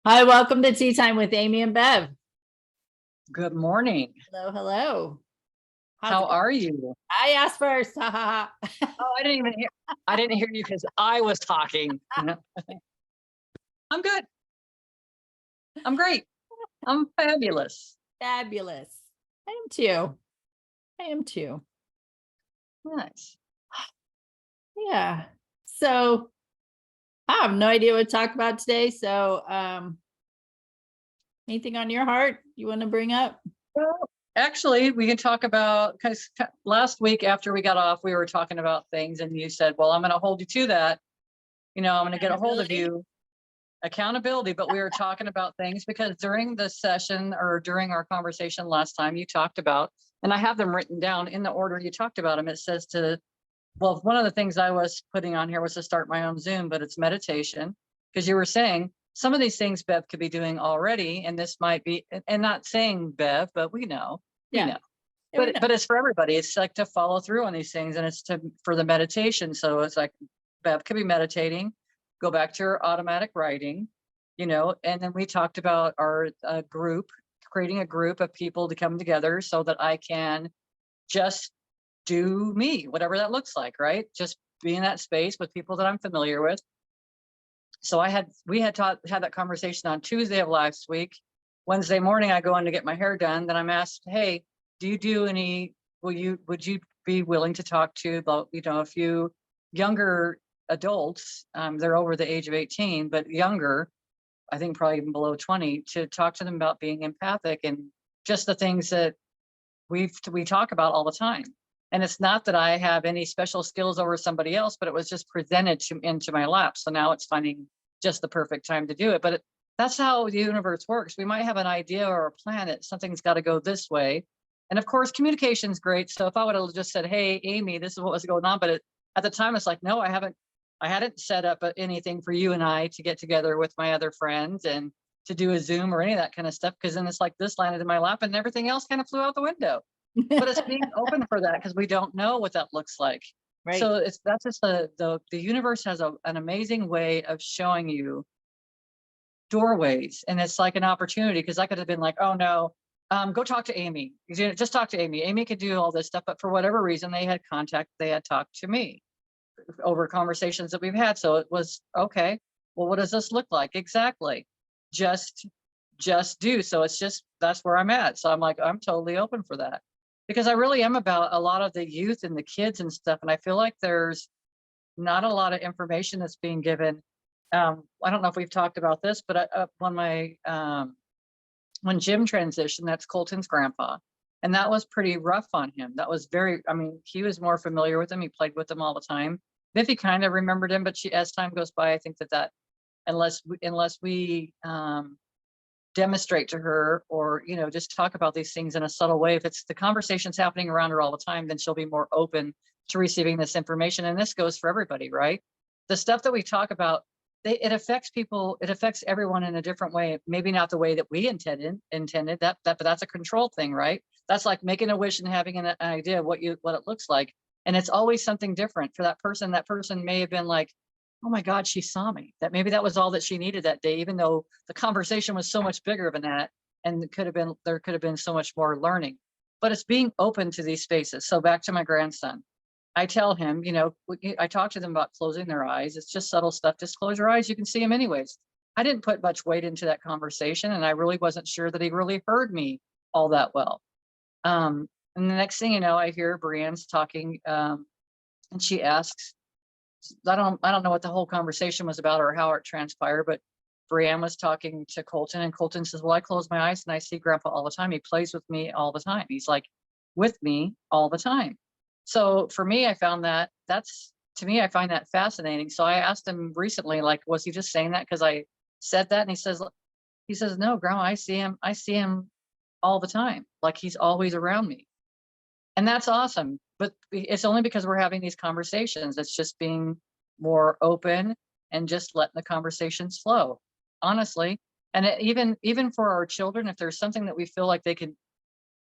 Hi, welcome to Tea Time with Amy and Bev. Good morning. Hello, hello. How's How it going? are you? I asked first. Ha ha ha. Oh, I didn't hear you because I was talking. I'm good. I'm great. I'm fabulous. Fabulous. I am too. I am too. Nice. Yeah. So I have no idea what to talk about today. So anything on your heart you want to bring up? Well, actually, we can talk about because last week after we got off, we were talking about things, and you said, "Well, I'm going to hold you to that. I'm going to get a hold of Accountability? you." Accountability, but we were talking about things because during the session or during our conversation last time, you talked about, and I have them written down in the order you talked about them. It says well, one of the things I was putting on here was to start my own Zoom, but it's meditation because you were saying some of these things Bev could be doing already, and this might be, and not saying Bev, but we know. Yeah. Yeah, we know. But it's for everybody. It's like to follow through on these things, and it's for the meditation. So it's like Bev could be meditating, go back to her automatic writing, and then we talked about our group, creating a group of people to come together so that I can just do me, whatever that looks like, right? Just be in that space with people that I'm familiar with. So we had had that conversation on Tuesday of last week. Wednesday morning, I go in to get my hair done. Then I'm asked, "Hey, do you do any? Would you be willing to talk to about a few younger adults? They're over the age of 18, but younger. I think probably even below 20, to talk to them about being empathic and just the things that we talk about all the time. And it's not that I have any special skills over somebody else, but it was just presented into my lap. So now it's finding just the perfect time to do it. But that's how the universe works. We might have an idea or a plan that something's got to go this way. And of course, communication is great. So if I would have just said, "Hey, Amy, this is what was going on," but at the time, it's like, no, I hadn't set up anything for you and I to get together with my other friends and to do a Zoom or any of that kind of stuff. Because then it's like this landed in my lap and everything else kind of flew out the window. But it's being open for that because we don't know what that looks like. Right. So that's just the universe has an amazing way of showing you doorways, and it's like an opportunity because I could have been like, "Oh no, go talk to Amy. Just talk to Amy. Amy could do all this stuff," but for whatever reason, they had talked to me over conversations that we've had. So it was okay. Well, what does this look like exactly? Just just do. So it's just that's where I'm at. So I'm like, I'm totally open for that because I really am about a lot of the youth and the kids and stuff. And I feel like there's not a lot of information that's being given. I don't know if we've talked about this, but when Jim transitioned, that's Colton's grandpa. And that was pretty rough on him. That was I mean, he was more familiar with him. He played with them all the time. Biffy kind of remembered him, but as time goes by, I think that unless we demonstrate to her or just talk about these things in a subtle way, if it's the conversations happening around her all the time, then she'll be more open to receiving this information. And this goes for everybody, right? The stuff that we talk about, it affects people, it affects everyone in a different way. Maybe not the way that we intended that, but that's a control thing, right? That's like making a wish and having an idea of what it looks like. And it's always something different for that person. That person may have been like, "Oh my God, she saw me." That maybe that was all that she needed that day, even though the conversation was so much bigger than that. And there could have been so much more learning. But it's being open to these spaces. So back to my grandson. I tell him, I talk to them about closing their eyes. It's just subtle stuff. Just close your eyes. You can see them anyways. I didn't put much weight into that conversation, and I really wasn't sure that he really heard me all that well. And the next thing you know, I hear Brienne's talking, and she asks, I don't know what the whole conversation was about or how it transpired, but Brienne was talking to Colton, and Colton says, "Well, I close my eyes and I see Grandpa all the time. He plays with me all the time. He's like with me all the time." So for me, I found I find that fascinating. So I asked him recently, like, was he just saying that because I said that? And he says, "No, Grandma, I see him all the time. Like he's always around me." And that's awesome. But it's only because we're having these conversations. It's just being more open and just letting the conversations flow, honestly. And even for our children, if there's something that we feel like they can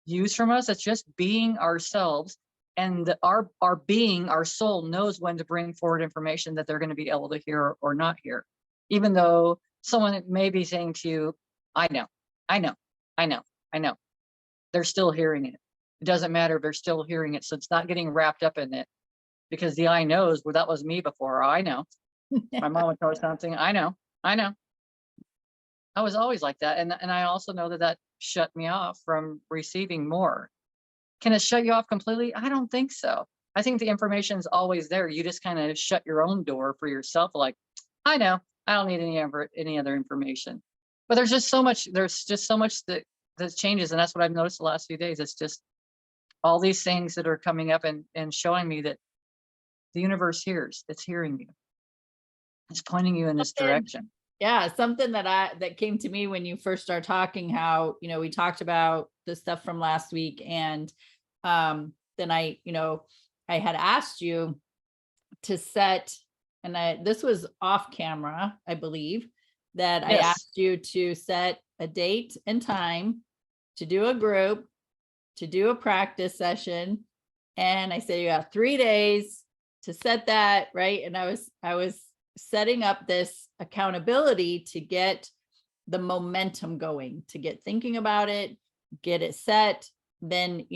use from us, it's just being ourselves. And our soul knows when to bring forward information that they're going to be able to hear or not hear. Even though someone may be saying to you, I know, I know, I know, I know. They're still hearing it. It doesn't matter. They're still hearing it. So it's not getting wrapped up in it, because the I knows, well, that was me before. I know. My mom would tell us something. I know. I know. I was always like that. And I also know that that shut me off from receiving more. Can it shut you off completely? I don't think so. I think the information is always there. You just kind of shut your own door for yourself. Like, I know, I don't need any other information. But there's just so much. There's just so much that changes, and that's what I've noticed the last few days. It's just all these things that are coming up and showing me that the universe hears. It's hearing you. It's pointing you in this Something- direction. Yeah, something that came to me when you first started talking, how, we talked about the stuff from last week, and then I had asked you to set, and this was off camera, I believe, that I Yes. asked you to set a date and time to do a group, to do a practice session. And I said, you have 3 days to set that, right? And I was setting up this accountability to get the momentum going, to get thinking about it, get it set. Then,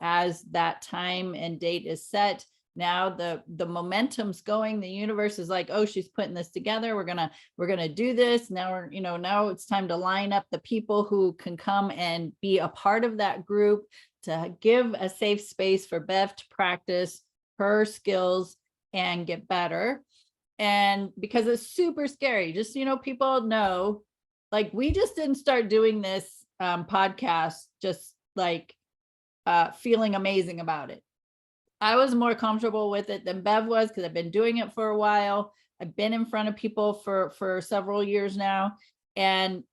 as that time and date is set, now the momentum's going. The universe is like, oh, she's putting this together. We're gonna do this. Now now it's time to line up the people who can come and be a part of that group, to give a safe space for Bev to practice her skills and get better. And because it's super scary, just, people know, like, we just didn't start doing this podcast just like feeling amazing about it. I was more comfortable with it than Bev was, because I've been doing it for a while. I've been in front of people for several years now. And,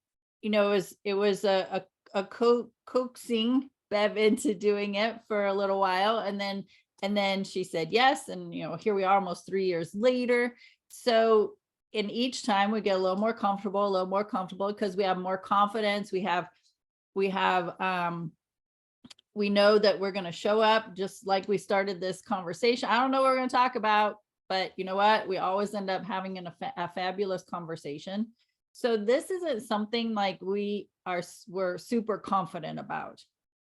it was a coaxing Bev into doing it for a little while. And then she said yes. And, here we are almost 3 years later. So in each time we get a little more comfortable, because we have more confidence. We know that we're going to show up just like we started this conversation. I don't know what we're going to talk about, but you know what? We always end up having a fabulous conversation. So this isn't something like we're super confident about.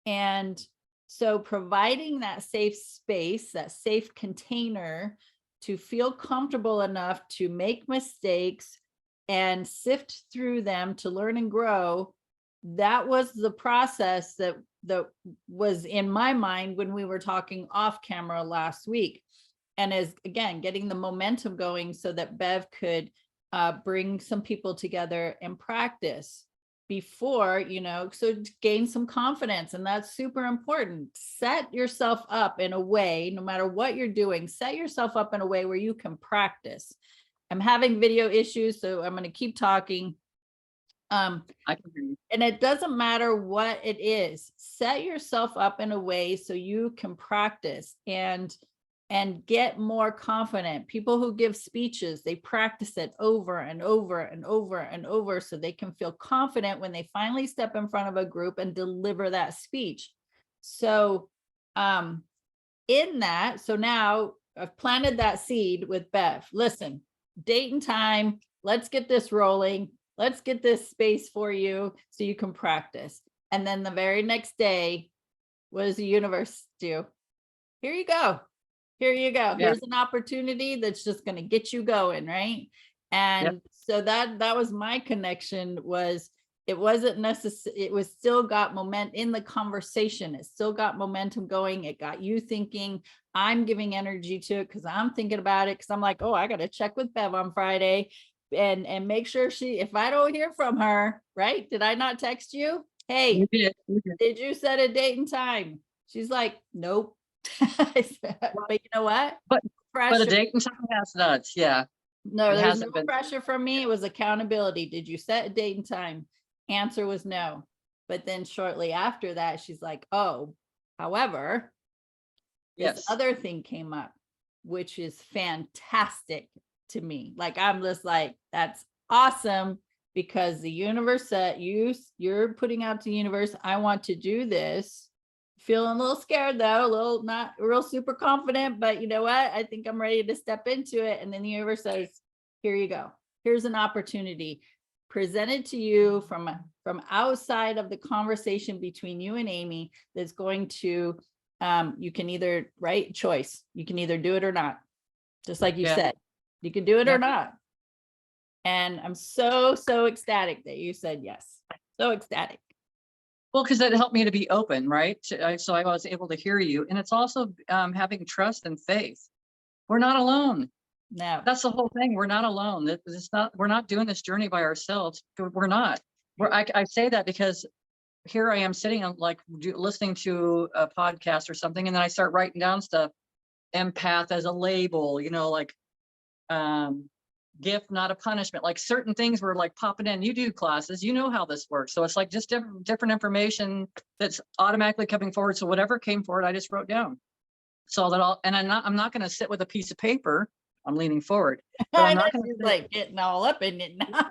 And so providing that safe space, that safe container to feel comfortable enough to make mistakes and sift through them to learn and grow, that was the process that was in my mind when we were talking off camera last week. And as, again, getting the momentum going so that Bev could bring some people together and practice before, so gain some confidence. And that's super important. Set yourself up in a way, no matter what you're doing, set yourself up in a way where you can practice. I'm having video issues, so I'm going to keep talking. I can hear you. And it doesn't matter what it is, set yourself up in a way so you can practice and get more confident. People who give speeches, they practice it over and over and over and over, so they can feel confident when they finally step in front of a group and deliver that speech. So in that, so now I've planted that seed with Bev. Listen, date and time, let's get this rolling. Let's get this space for you so you can practice. And then the very next day, what does the universe do? Here you go. Here you go. Yeah. Here's an opportunity that's just going to get you going, right? And so that was my connection. It wasn't necessary. It was still got momentum in the conversation. It still got momentum going. It got you thinking. I'm giving energy to it because I'm thinking about it, because I'm like, oh, I got to check with Bev on Friday and make sure if I don't hear from her, right? Did I not text you? Hey, You did. did you set a date and time? She's like, nope. I said, but you know what? But Pressure. a date and time has nuts. Yeah. No, It there's hasn't no been. pressure from me. It was accountability. Did you set a date and time? Answer was no. But then shortly after that, she's like, oh, however, this other thing came up, which is fantastic to me. Like, I'm just like, that's awesome, because the universe said, you're putting out to the universe, I want to do this. Feeling a little scared though, a little not real super confident, but you know what? I think I'm ready to step into it. And then the universe says, here you go. Here's an opportunity. presented to you from outside of the conversation between you and Amy that's going to, you can either, right, choice. You can either do it or not. Just like you Yeah. said, you can do it Yeah. or not. And I'm so ecstatic that you said yes. So ecstatic. Well, because that helped me to be open, right? So I was able to hear you. And it's also having trust and faith. We're not alone. No. That's the whole thing. We're not alone. We're not doing this journey by ourselves. We're not. I say that because here I am sitting on listening to a podcast or something, and then I start writing down stuff. Empath as a label, gift, not a punishment. Like certain things were like popping in. You do classes, you know how this works. So it's like just different information that's automatically coming forward. So whatever came forward, I just wrote down. So that I'm not going to sit with a piece of paper. I'm leaning forward. But I I'm know not going she's to like getting all up in it now.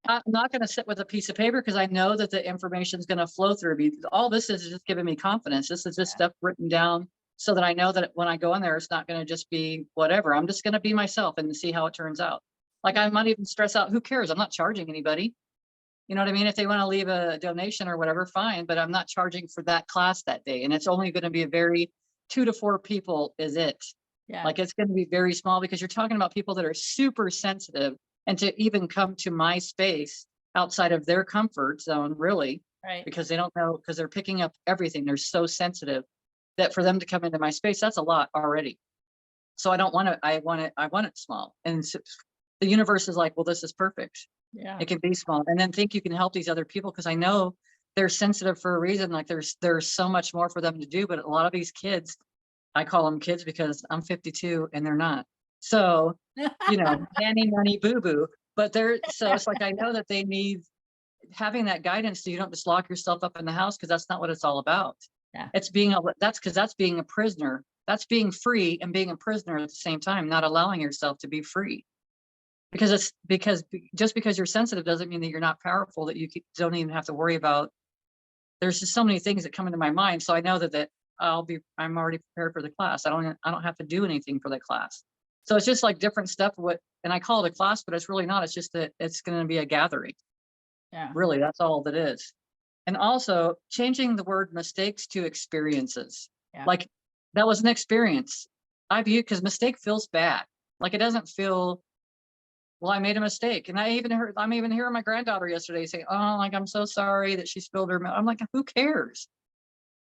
I'm not going to sit with a piece of paper because I know that the information is going to flow through me. All this is just giving me confidence. This is just stuff written down so that I know that when I go in there, it's not going to just be whatever. I'm just going to be myself and see how it turns out. Like I might even stress out. Who cares? I'm not charging anybody. You know what I mean? If they want to leave a donation or whatever, fine. But I'm not charging for that class that day. And it's only going to be a very 2 to 4 people is it. Yeah. Like it's going to be very small because you're talking about people that are super sensitive, and to even come to my space outside of their comfort zone, really, Right. because they don't know, because they're picking up everything. They're so sensitive that for them to come into my space, that's a lot already. So I don't want to, I want it small. And so the universe is like, well, this is perfect. Yeah. It can be small. And then think you can help these other people because I know they're sensitive for a reason. Like there's so much more for them to do. But a lot of these kids, I call them kids because I'm 52 and they're not. So, nanny, nanny, boo boo. But so it's like I know that they need having that guidance so you don't just lock yourself up in the house because that's not what it's all about. Yeah. It's that's being a prisoner. That's being free and being a prisoner at the same time, not allowing yourself to be free. Because just because you're sensitive doesn't mean that you're not powerful, that you don't even have to worry about. There's just so many things that come into my mind. So I know that I'm already prepared for the class. I don't have to do anything for the class. So it's just like different stuff. And I call it a class, but it's really not. It's just that it's going to be a gathering. Yeah. Really, that's all that is. And also changing the word mistakes to experiences. Yeah. Like that was an experience. Because mistake feels bad. Like it doesn't feel, well, I made a mistake. And I'm even hearing my granddaughter yesterday say, oh, like, I'm so sorry that she spilled her milk. I'm like, who cares?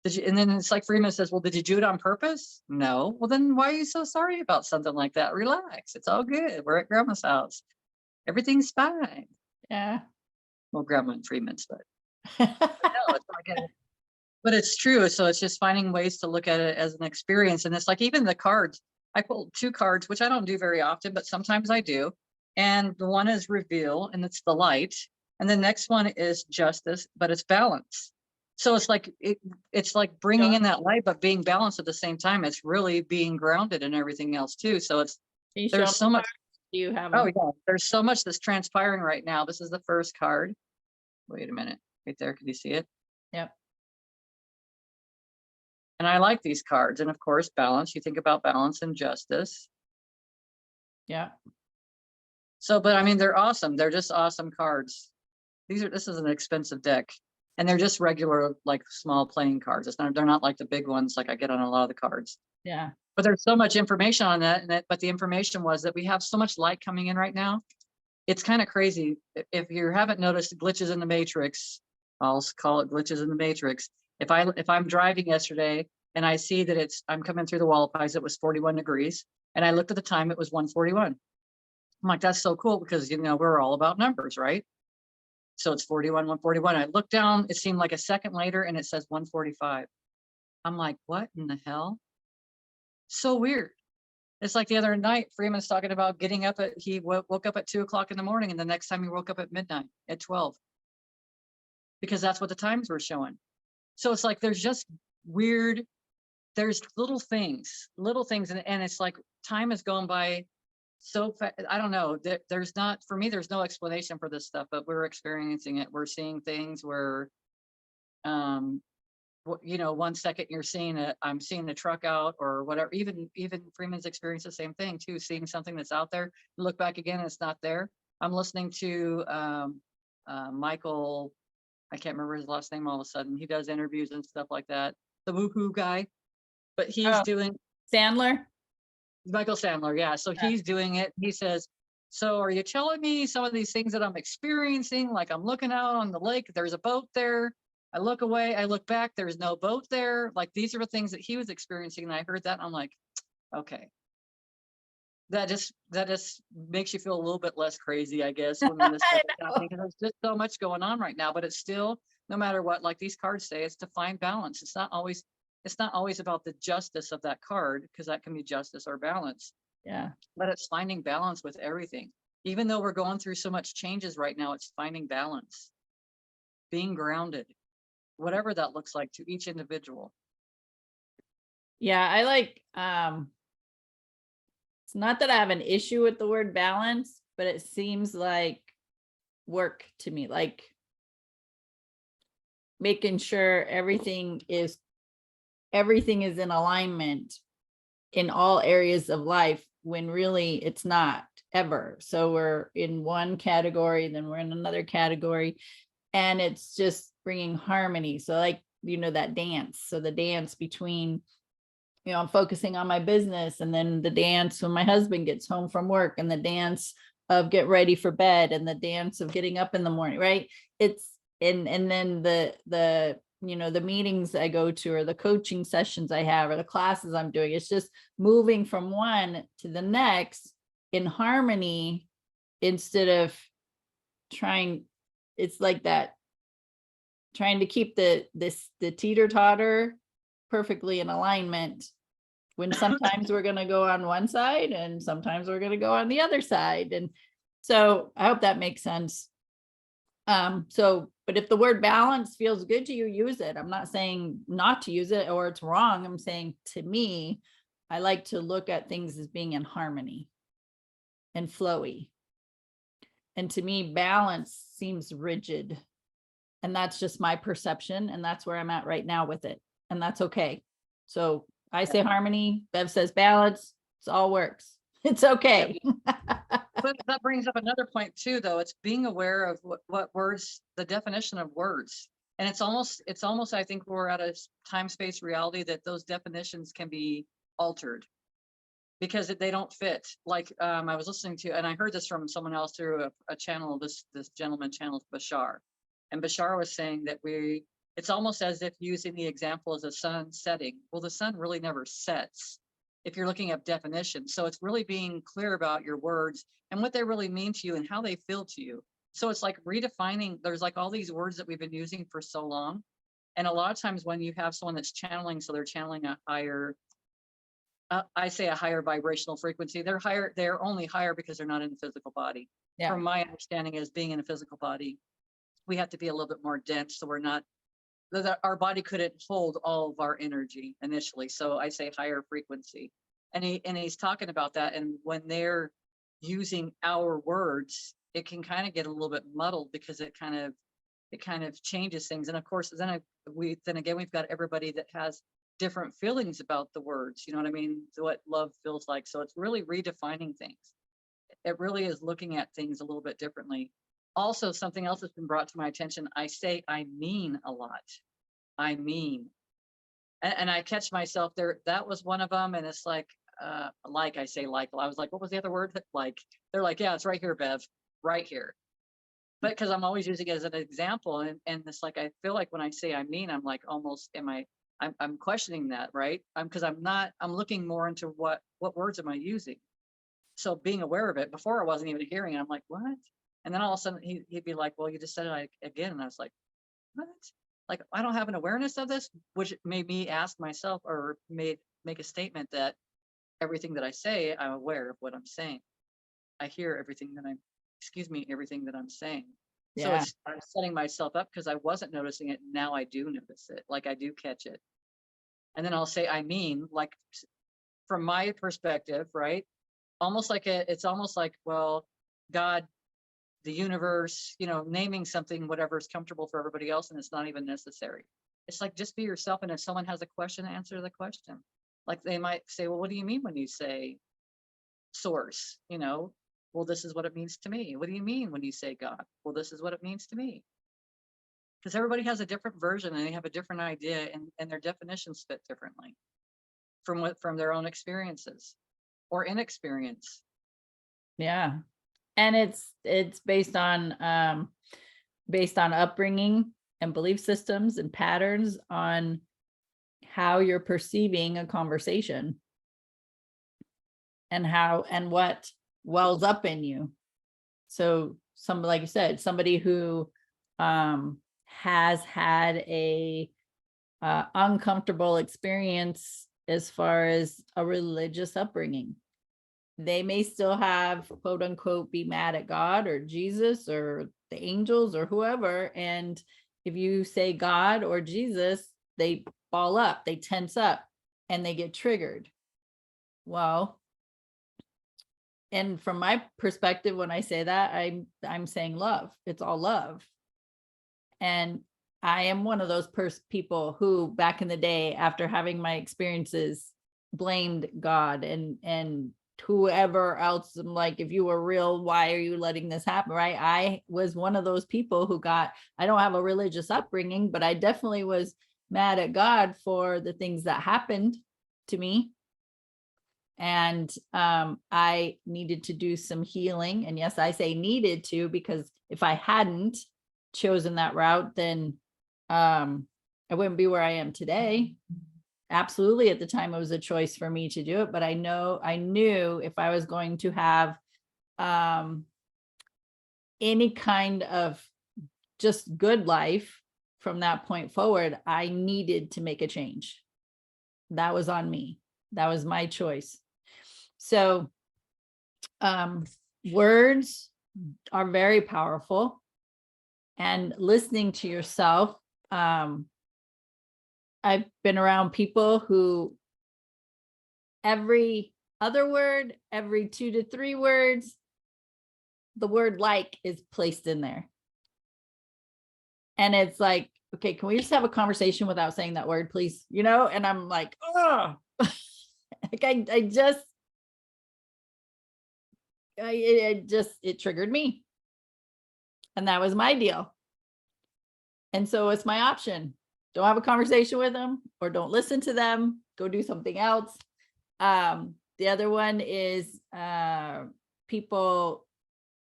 And then it's like Freeman says, well, did you do it on purpose? No. Well, then why are you so sorry about something like that? Relax. It's all good. We're at grandma's house. Everything's fine. Yeah. Well, grandma and Freeman's, but no, it's not good. But it's true. So it's just finding ways to look at it as an experience. And it's like even the cards, I pulled 2 cards, which I don't do very often, but sometimes I do. And the one is reveal, and it's the light. And the next one is justice, but it's balance. So it's like it's like bringing in that light, but being balanced at the same time. It's really being grounded and everything else too. So there's so much. Do you have? Oh yeah, there's so much that's transpiring right now. This is the first card. Wait a minute, right there. Can you see it? Yep. And I like these cards. And of course, balance. You think about balance and justice. Yeah. So, but I mean, they're awesome. They're just awesome cards. This is an expensive deck, and they're just regular, like small playing cards. They're not like the big ones like I get on a lot of the cards. Yeah. But there's so much information on that, but the information was that we have so much light coming in right now. It's kind of crazy. If you haven't noticed glitches in the matrix, I'll call it glitches in the matrix. If I'm driving yesterday and I see that I'm coming through the Wallapies, it was 41 degrees, and I looked at the time, it was 1:41. I'm like, that's so cool because, we're all about numbers, right? So it's 41, 141. I looked down, it seemed like a second later and it says 1:45. I'm like, what in the hell? So weird. It's like the other night, Freeman's talking about getting up he woke up at 2:00 in the morning, and the next time he woke up at midnight at 12, because that's what the times were showing. So it's like, there's just weird, there's little things. And it's like time has gone by so I don't know, there's not, for me, there's no explanation for this stuff, but we're experiencing it. We're seeing things where, 1 second I'm seeing a truck out or whatever. Even Freeman's experienced the same thing too, seeing something that's out there, look back again, and it's not there. I'm listening to Michael, I can't remember his last name all of a sudden. He does interviews and stuff like that. The woohoo guy, but he's Oh, doing Sandler. Michael Sandler. Yeah. So Yeah. he's doing it. He says, so are you telling me some of these things that I'm experiencing? Like I'm looking out on the lake, there's a boat there. I look away, I look back, there's no boat there. Like these are the things that he was experiencing. And I heard that and I'm like, okay. That just makes you feel a little bit less crazy, I guess, when this stuff is happening, because there's just so much going on right now. But it's still, no matter what, like these cards say, it's to find balance. It's not always about the justice of that card, because that can be justice or balance, Yeah. but it's finding balance with everything. Even though we're going through so much changes right now, it's finding balance, being grounded, whatever that looks like to each individual. Yeah. I like, it's not that I have an issue with the word balance, but it seems like work to me, like making sure everything is in alignment in all areas of life, when really it's not ever. So we're in one category, then we're in another category, and it's just bringing harmony. So like, that dance. So the dance between, I'm focusing on my business, and then the dance when my husband gets home from work, and the dance of get ready for bed, and the dance of getting up in the morning, right? It's and then the the meetings I go to, or the coaching sessions I have, or the classes I'm doing, it's just moving from one to the next in harmony, instead of trying, it's like that, trying to keep the teeter-totter perfectly in alignment, when sometimes we're going to go on one side and sometimes we're going to go on the other side. And so I hope that makes sense. But if the word balance feels good to you, use it. I'm not saying not to use it or it's wrong. I'm saying, to me, I like to look at things as being in harmony and flowy. And to me, balance seems rigid. And that's just my perception. And that's where I'm at right now with it. And that's okay. So I say harmony, Bev says balance. It all works. It's okay. But that brings up another point too, though. It's being aware of what words, the definition of words. And it's almost, I think we're at a time space reality that those definitions can be altered because they don't fit. Like I was listening to, and I heard this from someone else through a channel, this gentleman channels Bashar. And Bashar was saying that it's almost as if using the example as a sun setting. Well, the sun really never sets if you're looking at definitions. So it's really being clear about your words and what they really mean to you and how they feel to you. So it's like redefining, there's like all these words that we've been using for so long. And a lot of times when you have someone that's channeling, so they're channeling a higher, I say a higher vibrational frequency, they're only higher because they're not in the physical body. Yeah. From my understanding is being in a physical body, we have to be a little bit more dense. So we're not, our body couldn't hold all of our energy initially. So I say higher frequency. And he's talking about that. And when they're using our words, it can kind of get a little bit muddled because it kind of changes things. And of course, then we've got everybody that has different feelings about the words. You know what I mean? What love feels like. So it's really redefining things. It really is looking at things a little bit differently. Also, something else that's been brought to my attention, I say I mean a lot. I mean. And I catch myself there. That was one of them. And it's like I say like. I was like, what was the other word? Like, they're like, yeah, it's right here, Bev, right here. But because I'm always using it as an example. And it's like, I feel like when I say I mean, I'm like almost, I'm questioning that, right? Because I'm looking more into what words am I using? So being aware of it, before I wasn't even hearing it, I'm like, what? And then all of a sudden he'd be like, well, you just said it again. And I was like, what? Like, I don't have an awareness of this, which made me ask myself or make a statement that everything that I say, I'm aware of what I'm saying. I hear everything that everything that I'm saying. Yeah. So I'm setting myself up because I wasn't noticing it. Now I do notice it. Like I do catch it. And then I'll say, I mean, like from my perspective, right? It's almost like, well, God, the universe, naming something, whatever is comfortable for everybody else, and it's not even necessary. It's like, just be yourself. And if someone has a question, answer the question. Like they might say, well, what do you mean when you say source? Well, this is what it means to me. What do you mean when you say God? Well, this is what it means to me. Because everybody has a different version and they have a different idea, and their definitions fit differently from their own experiences or inexperience. Yeah. And it's based on upbringing and belief systems and patterns on how you're perceiving a conversation and what wells up in you. So somebody, like you said, somebody who has had a uncomfortable experience as far as a religious upbringing, they may still have, quote unquote, be mad at God or Jesus or the angels or whoever. And if you say God or Jesus, they ball up, they tense up, and they get triggered. Well, and from my perspective, when I say that, I'm saying love. It's all love. And I am one of those people who back in the day, after having my experiences, blamed God and whoever else. I'm like, if you were real, why are you letting this happen? Right. I was one of those people who I don't have a religious upbringing, but I definitely was mad at God for the things that happened to me. And I needed to do some healing. And yes, I say needed to, because if I hadn't chosen that route, then I wouldn't be where I am today. Absolutely. At the time, it was a choice for me to do it. But I knew if I was going to have any kind of just good life from that point forward, I needed to make a change. That was on me. That was my choice. So words are very powerful, and listening to yourself. I've been around people who every other word, every 2 to 3 words, the word like is placed in there. And it's like, okay, can we just have a conversation without saying that word, please? And I'm like, oh, like it triggered me. And that was my deal. And so it's my option. Don't have a conversation with them, or don't listen to them, go do something else. The other one is people,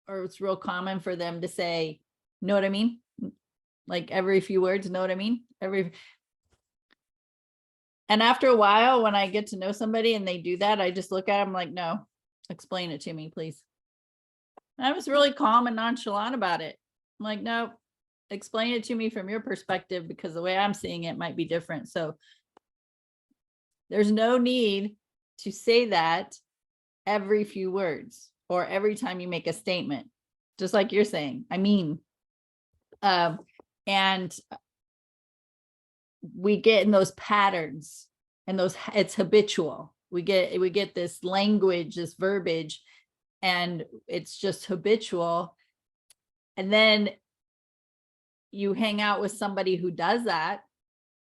or it's real common for them to say, know what I mean? Like every few words, know what I mean? And after a while, when I get to know somebody and they do that, I just look at them like, no, explain it to me, please. And I was really calm and nonchalant about it. I'm like, no, explain it to me from your perspective, because the way I'm seeing it might be different. So there's no need to say that every few words or every time you make a statement, just like you're saying. I mean, and we get in those patterns, and it's habitual. We get this language, this verbiage, and it's just habitual. And then you hang out with somebody who does that,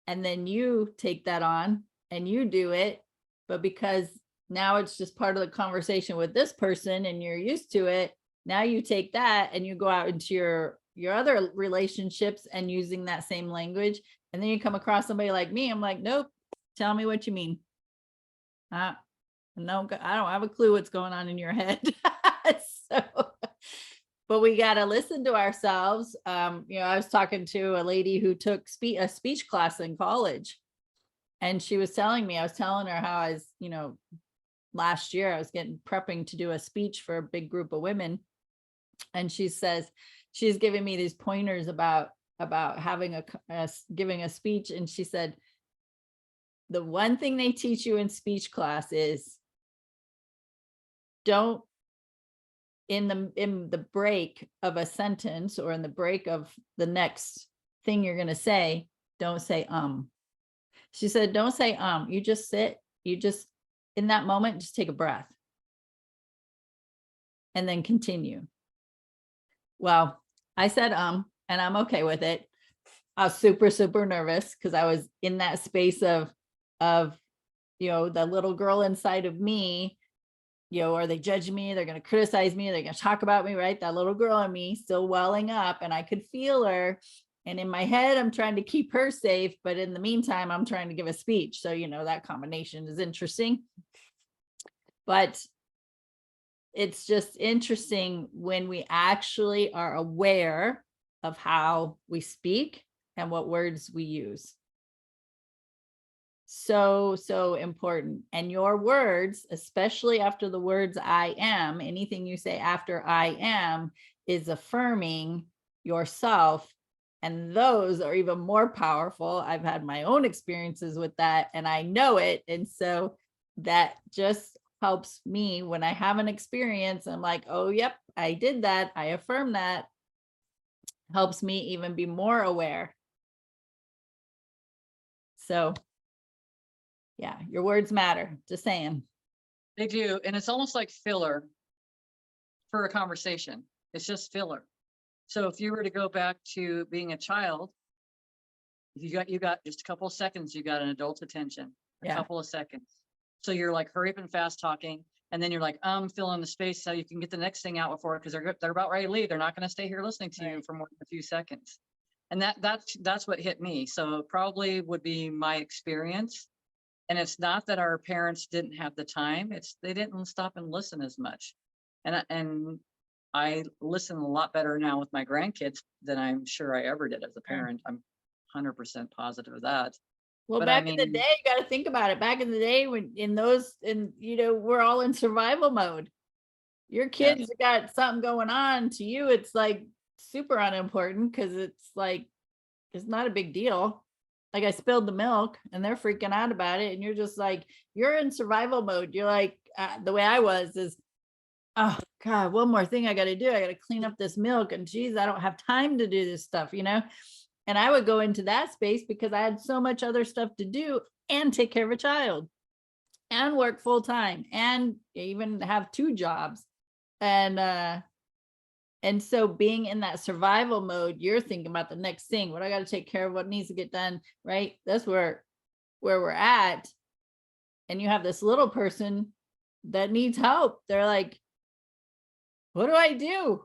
and then you take that on and you do it. But because now it's just part of the conversation with this person and you're used to it, now you take that and you go out into your other relationships and using that same language. And then you come across somebody like me. I'm like, nope, tell me what you mean. No, I don't have a clue what's going on in your head. So, but we got to listen to ourselves. I was talking to a lady who took a speech class in college, and she was telling me, I was telling her how I was, last year I was prepping to do a speech for a big group of women. And she says, she's giving me these pointers about having giving a speech. And she said, the one thing they teach you in speech class is don't, in the break of a sentence or in the break of the next thing you're going to say, don't say She said, don't say you just sit, you just, in that moment, just take a breath and then continue. Well, I said and I'm okay with it. I was super, super nervous because I was in that space of the little girl inside of me, are they judging me? They're going to criticize me. They're going to talk about me, right? That little girl in me still welling up, and I could feel her. And in my head, I'm trying to keep her safe. But in the meantime, I'm trying to give a speech. So, that combination is interesting. But it's just interesting when we actually are aware of how we speak and what words we use. So important. And your words, especially after the words I am, anything you say after I am is affirming yourself. And those are even more powerful. I've had my own experiences with that, and I know it. And so that just helps me when I have an experience. I'm like, oh, yep, I did that. I affirm that. Helps me even be more aware. So yeah, your words matter. Just saying. They do. And it's almost like filler for a conversation. It's just filler. So if you were to go back to being a child, you got just a couple of seconds, you got an adult's attention, a Yeah. couple of seconds. So you're like hurry up and fast talking. And then you're like, fill in the space so you can get the next thing out before, because they're about ready to leave. They're not going to stay here listening to you for more than a few seconds. And that's what hit me. So probably would be my experience. And it's not that our parents didn't have the time. It's they didn't stop and listen as much. And I listen a lot better now with my grandkids than I'm sure I ever did as a parent. I'm 100% positive of that. Well, But I back in the mean, day, you got to think about it. Back in the day we're all in survival mode. Your yes, kids got something going on. To you, it's like super unimportant because it's like, it's not a big deal. Like I spilled the milk and they're freaking out about it. And you're just like, you're in survival mode. You're like, the way I was is, oh God, one more thing I got to do. I got to clean up this milk, and geez, I don't have time to do this stuff, And I would go into that space because I had so much other stuff to do and take care of a child and work full time and even have 2 jobs. And so being in that survival mode, you're thinking about the next thing, what I got to take care of, what needs to get done, right? That's where we're at. And you have this little person that needs help. They're like, what do I do?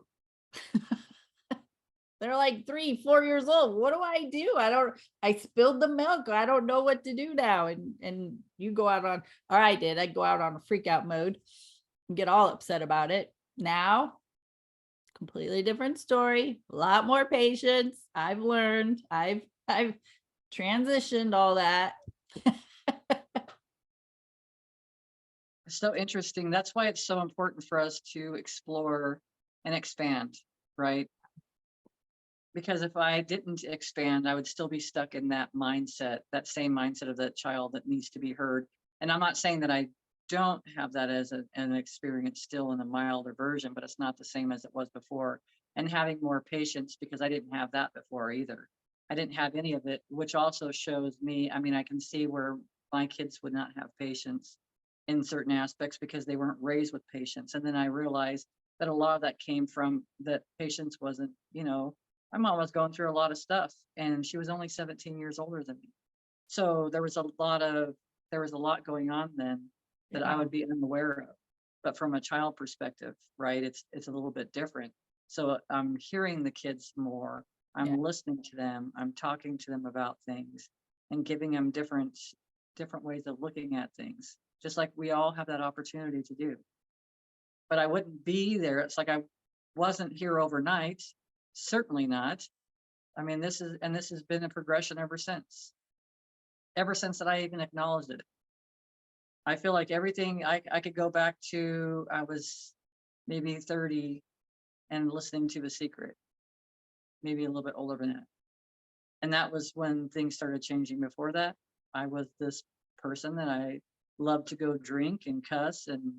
They're like 3, 4 years old. What do I do? I spilled the milk. I don't know what to do now. And you go out on, or I did, I'd go out on a freak out mode and get all upset about it. Now, completely different story, a lot more patience. I've learned, I've transitioned all that. it's so interesting. That's why it's so important for us to explore and expand, right? Because if I didn't expand, I would still be stuck in that mindset, that same mindset of that child that needs to be heard. And I'm not saying that I don't have that as an experience still in a milder version, but it's not the same as it was before. And having more patience, because I didn't have that before either. I didn't have any of it, which also shows me, I mean, I can see where my kids would not have patience in certain aspects because they weren't raised with patience. And then I realized that a lot of that came from that patience wasn't, my mom was going through a lot of stuff and she was only 17 years older than me. So there was a lot going on then that I Yeah. would be unaware of. But from a child perspective, right, it's a little bit different. So I'm hearing the kids more. I'm Yeah. listening to them. I'm talking to them about things and giving them different ways of looking at things, just like we all have that opportunity to do. But I wouldn't be there. It's like I wasn't here overnight. Certainly not. I mean, this has been a progression ever since that I even acknowledged it. I feel like everything I could go back to, I was maybe 30 and listening to The Secret, maybe a little bit older than that. And that was when things started changing. Before that, I was this person that I loved to go drink and cuss and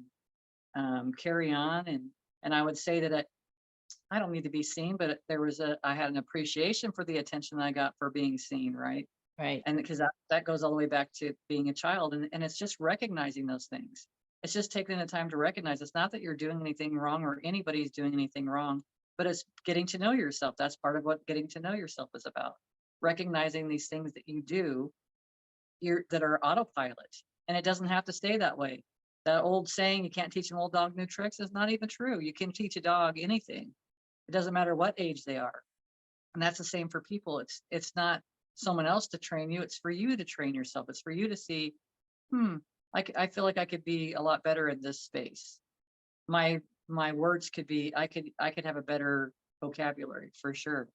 carry on. And I would say that I don't need to be seen, but I had an appreciation for the attention that I got for being seen, right? Right. And because that goes all the way back to being a child. And it's just recognizing those things. It's just taking the time to recognize it's not that you're doing anything wrong or anybody's doing anything wrong, but it's getting to know yourself. That's part of what getting to know yourself is about. Recognizing these things that you do that are autopilot. And it doesn't have to stay that way. That old saying, you can't teach an old dog new tricks, is not even true. You can teach a dog anything. It doesn't matter what age they are. And that's the same for people. It's not someone else to train you. It's for you to train yourself. It's for you to see, I feel like I could be a lot better in this space. My words could be, I could have a better vocabulary for sure.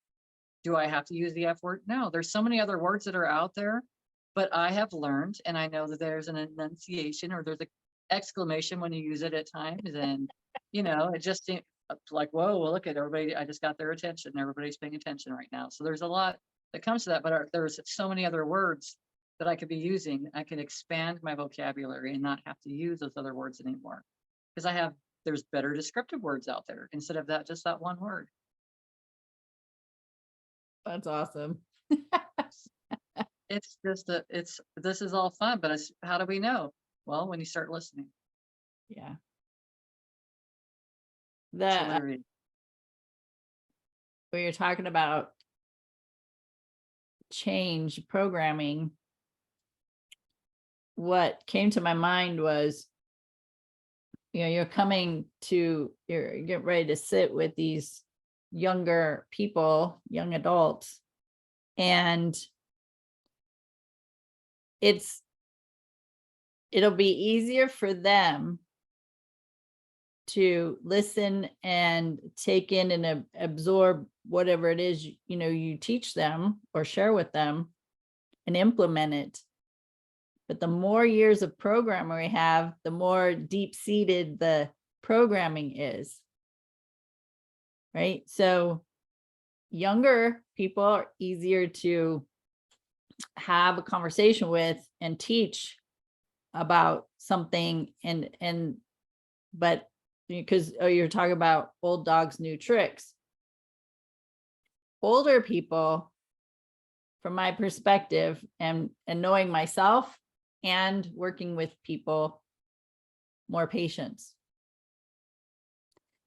Do I have to use the F word? No, there's so many other words that are out there, but I have learned, and I know that there's an enunciation or there's an exclamation when you use it at times. And, it just seems like, whoa, well, look at everybody. I just got their attention. Everybody's paying attention right now. So there's a lot that comes to that, but there's so many other words that I could be using. I can expand my vocabulary and not have to use those other words anymore because there's better descriptive words out there instead of just that one word. That's awesome. It's just this is all fun, but how do we know? Well, when you start listening. Yeah. So there you- When you're talking about change programming, what came to my mind was, you're getting ready to sit with these younger people, young adults, and it'll be easier for them to listen and take in and absorb whatever it is, you teach them or share with them and implement it. But the more years of programming we have, the more deep-seated the programming is. Right? So younger people are easier to have a conversation with and teach about something, but because you're talking about old dogs, new tricks. Older people, from my perspective, and knowing myself and working with people, more patience.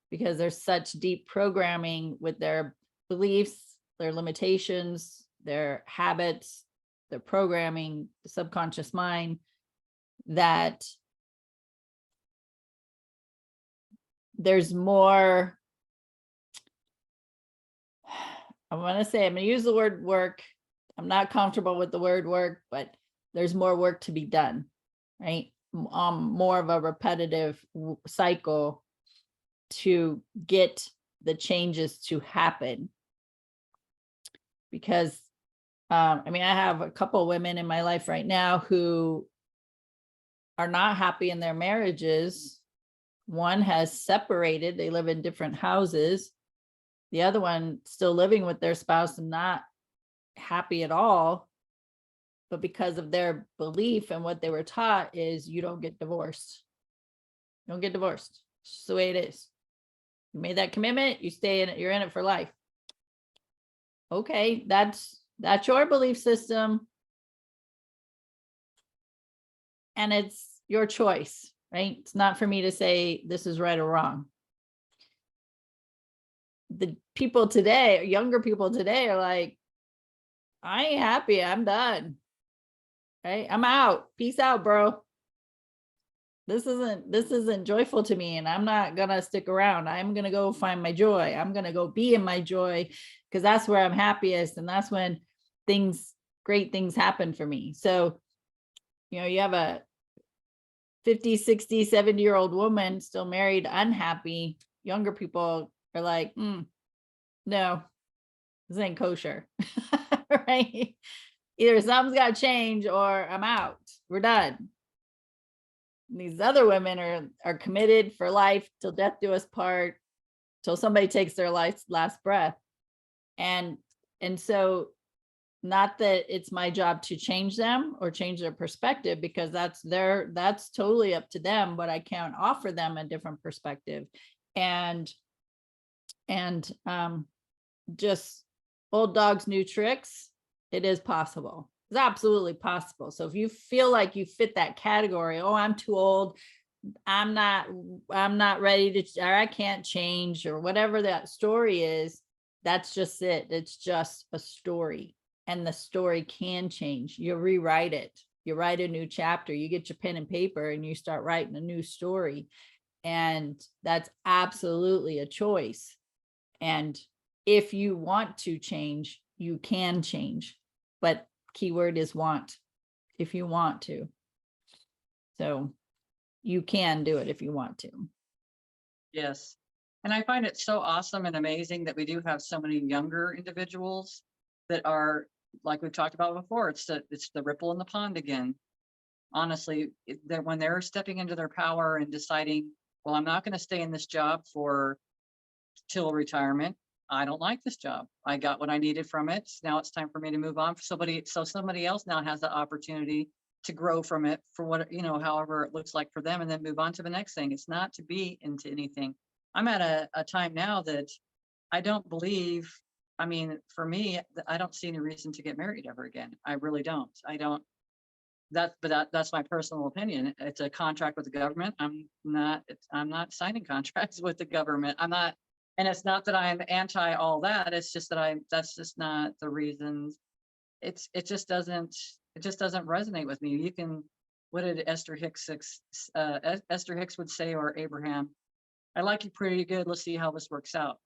Because there's such deep programming with their beliefs, their limitations, their habits, their programming, the subconscious mind, that there's more, I'm going to use the word work. I'm not comfortable with the word work, but there's more work to be done, right? More of a repetitive cycle to get the changes to happen. Because, I have a couple of women in my life right now who are not happy in their marriages. One has separated, they live in different houses. The other one still living with their spouse and not happy at all. But because of their belief and what they were taught is you don't get divorced. You don't get divorced. It's just the way it is. You made that commitment, you stay in it, you're in it for life. Okay, that's your belief system. And it's your choice, right? It's not for me to say this is right or wrong. The people today, younger people today, are like, I ain't happy, I'm done. Right? I'm out. Peace out, bro. This isn't joyful to me, and I'm not gonna stick around. I'm gonna go find my joy. I'm gonna go be in my joy, because that's where I'm happiest, and that's when great things happen for me. So, you have a 50, 60, 70-year-old woman still married, unhappy. Younger people are like, no, this ain't kosher. Right? Either something's got to change or I'm out. We're done. And these other women are committed for life, till death do us part, till somebody takes their last breath. And so, not that it's my job to change them or change their perspective, because that's totally up to them, but I can offer them a different perspective. And just old dogs, new tricks. It is possible. It's absolutely possible. So if you feel like you fit that category, oh, I'm too old, I'm not ready to, or I can't change, or whatever that story is, that's just it. It's just a story, and the story can change. You rewrite it. you write a new chapter, you get your pen and paper and you start writing a new story. And that's absolutely a choice. And if you want to change, you can change, but keyword is want, if you want to. So you can do it if you want to. Yes. And I find it so awesome and amazing that we do have so many younger individuals that are, like we've talked about before, it's the ripple in the pond again. Honestly, that when they're stepping into their power and deciding, well, I'm not going to stay in this job till retirement. I don't like this job. I got what I needed from it. Now it's time for me to move on. So somebody else now has the opportunity to grow from it for what, however it looks like for them, and then move on to the next thing. It's not to be into anything. I'm at a time now that I don't believe, I mean, for me, I don't see any reason to get married ever again. I really don't. I don't. That's my personal opinion. It's a contract with the government. I'm not signing contracts with the government. I'm not, and it's not that I'm anti all that. It's just that that's just not the reasons. It just doesn't resonate with me. You can, what did Esther Hicks would say, or Abraham? I like you pretty good. Let's see how this works out.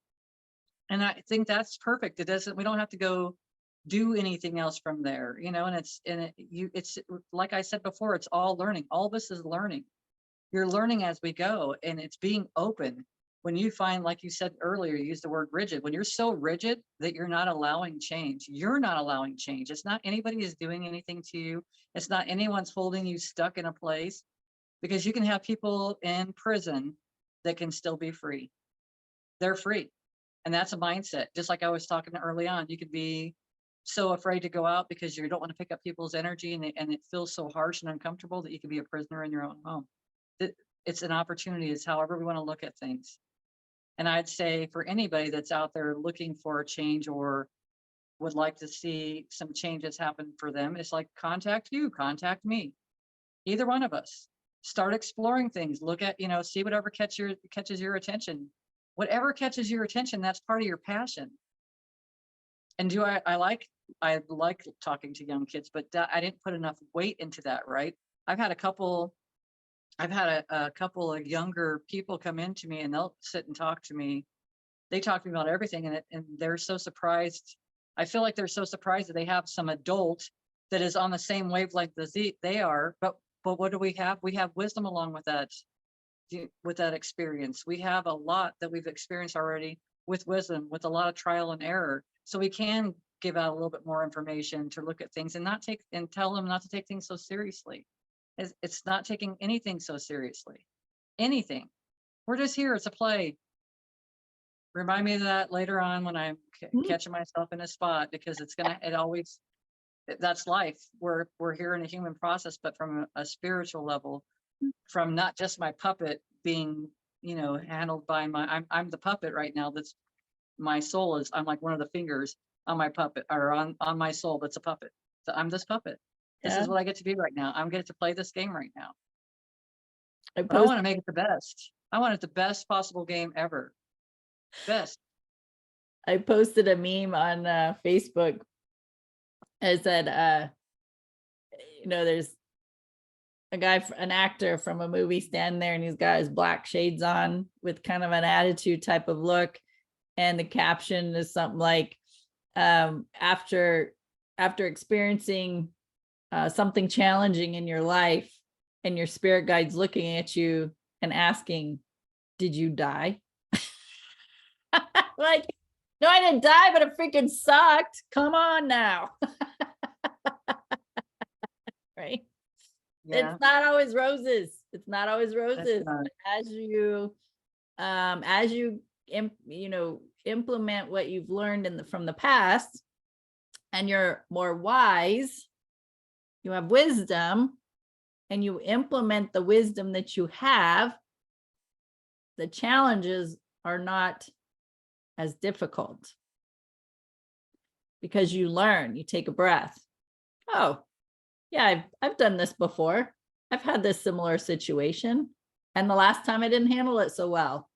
And I think that's perfect. We don't have to go do anything else from there, and it's like I said before, it's all learning. All this is learning. You're learning as we go, and it's being open. When you find, like you said earlier, you used the word rigid. When you're so rigid that you're not allowing change, you're not allowing change. It's not anybody is doing anything to you. It's not anyone's holding you stuck in a place, because you can have people in prison that can still be free. They're free. And that's a mindset. Just like I was talking early on, you could be so afraid to go out because you don't want to pick up people's energy, and it feels so harsh and uncomfortable that you could be a prisoner in your own home. It's an opportunity. It's however we want to look at things. And I'd say for anybody that's out there looking for a change or would like to see some changes happen for them, it's like, contact me, either one of us. Start exploring things. Look at, see whatever catches your attention. Whatever catches your attention, that's part of your passion. And I like talking to young kids, but I didn't put enough weight into that, right? I've had a couple of younger people come into me, and they'll sit and talk to me. They talk to me about everything, and they're so surprised. I feel like they're so surprised that they have some adult that is on the same wavelength as they are. But what do we have? We have wisdom along with that experience. We have a lot that we've experienced already with wisdom, with a lot of trial and error. So we can give out a little bit more information to look at things and tell them not to take things so seriously. It's not taking anything so seriously. Anything. We're just here. It's a play. Remind me of that later on when I'm catching myself in a spot, because that's life. We're here in a human process, but from a spiritual level, from not just my puppet being, handled by I'm the puppet right now. That's my soul is, I'm like one of the fingers on my puppet, or on my soul. That's a puppet. So I'm this puppet. This is what I get to be right now. I'm getting to play this game right now. But I want to make it the best. I want it the best possible game ever. Best. I posted a meme on Facebook. I said, there's a guy, an actor from a movie standing there, and he's got his black shades on with kind of an attitude type of look. And the caption is something like, after experiencing something challenging in your life, and your spirit guide's looking at you and asking, did you die? Like, no, I didn't die, but it freaking sucked. Come on now. Right? Yeah. It's not always roses. It's not always roses. As you implement what you've learned from the past, and you're more wise, you have wisdom, and you implement the wisdom that you have, the challenges are not as difficult, because you learn. You take a breath. Oh, yeah, I've done this before. I've had this similar situation, and the last time I didn't handle it so well.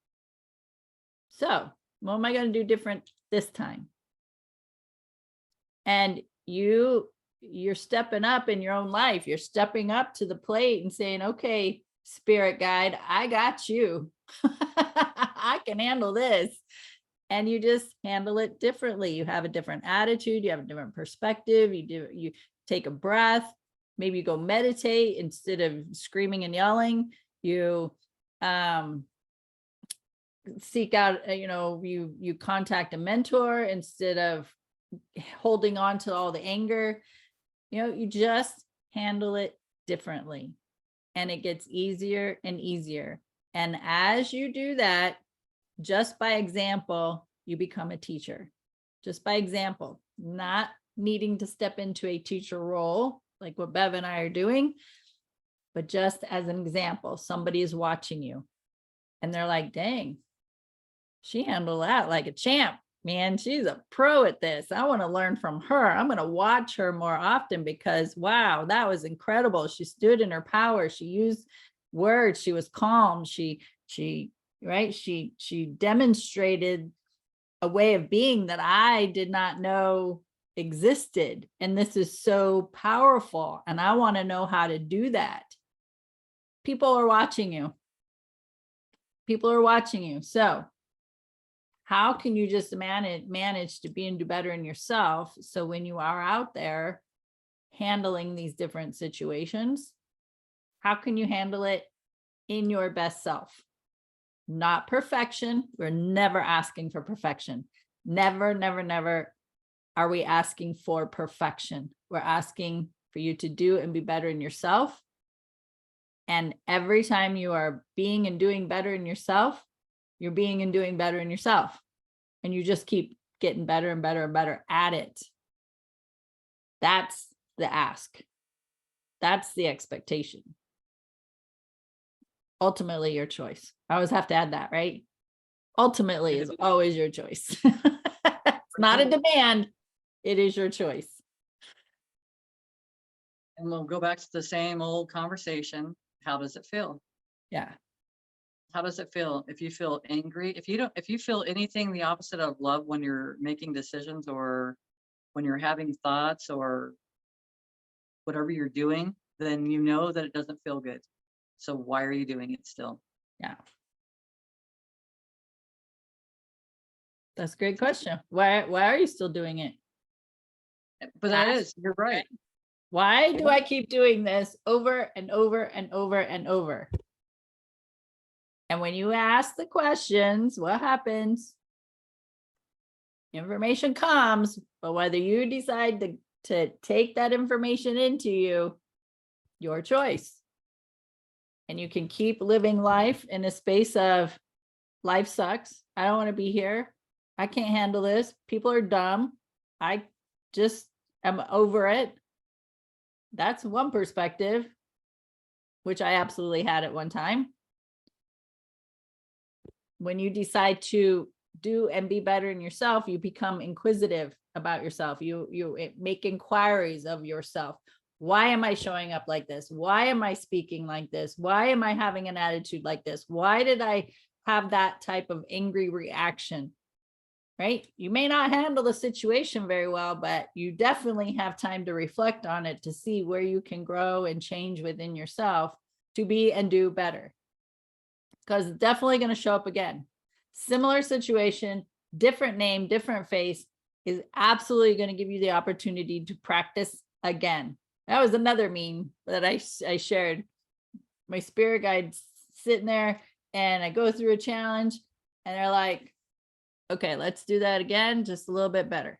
So what am I going to do different this time? And you you're stepping up in your own life. You're stepping up to the plate and saying, okay, spirit guide, I got you. I can handle this. And you just handle it differently. You have a different attitude. You have a different perspective. You take a breath. Maybe you go meditate instead of screaming and yelling. You seek out, you contact a mentor instead of holding on to all the anger. You just handle it differently, and it gets easier and easier. And as you do that, just by example, you become a teacher. Just by example, not needing to step into a teacher role like what Bev and I are doing, but just as an example, somebody is watching you and they're like, dang, she handled that like a champ, man. She's a pro at this. I want to learn from her. I'm going to watch her more often because, wow, that was incredible. She stood in her power. She used words. She was calm. She demonstrated a way of being that I did not know existed. And this is so powerful. And I want to know how to do that. People are watching you. People are watching you. So how can you just manage to be and do better in yourself? So when you are out there handling these different situations, how can you handle it in your best self? Not perfection. We're never asking for perfection. Never, never, never are we asking for perfection. We're asking for you to do and be better in yourself. And every time you are being and doing better in yourself, you're being and doing better in yourself. And you just keep getting better and better and better at it. That's the ask. That's the expectation. Ultimately, your choice. I always have to add that, right? Ultimately is always your choice. It's not a demand. It is your choice. And we'll go back to the same old conversation. How does it feel? Yeah. How does it feel? If you feel angry, if you feel anything the opposite of love when you're making decisions or when you're having thoughts or whatever you're doing, then you know that it doesn't feel good. So why are you doing it still? Yeah. That's a great question. Why are you still doing it? But that is, you're right. Why do I keep doing this over and over and over and over? And when you ask the questions, what happens? Information comes, but whether you decide to take that information into you, your choice. And you can keep living life in a space of life sucks. I don't want to be here. I can't handle this. People are dumb. I just am over it. That's one perspective, which I absolutely had at one time. When you decide to do and be better in yourself, you become inquisitive about yourself. You make inquiries of yourself. Why am I showing up like this? Why am I speaking like this? Why am I having an attitude like this? Why did I have that type of angry reaction? Right? You may not handle the situation very well, but you definitely have time to reflect on it to see where you can grow and change within yourself to be and do better. Because it's definitely going to show up again. Similar situation, different name, different face is absolutely going to give you the opportunity to practice again. That was another meme that I shared. My spirit guide's sitting there and I go through a challenge and they're like, okay, let's do that again, just a little bit better.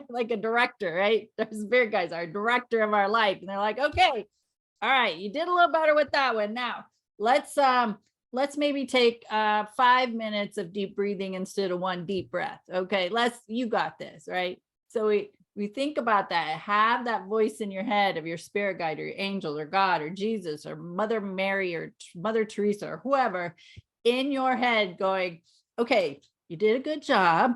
Like a director, right? There's spirit guides, our director of our life. And they're like, okay, all right, you did a little better with that one. Now let's maybe take 5 minutes of deep breathing instead of one deep breath. Okay, you got this, right? So we think about that. Have that voice in your head of your spirit guide or your angel or God or Jesus or Mother Mary or Mother Teresa or whoever in your head going, okay, you did a good job.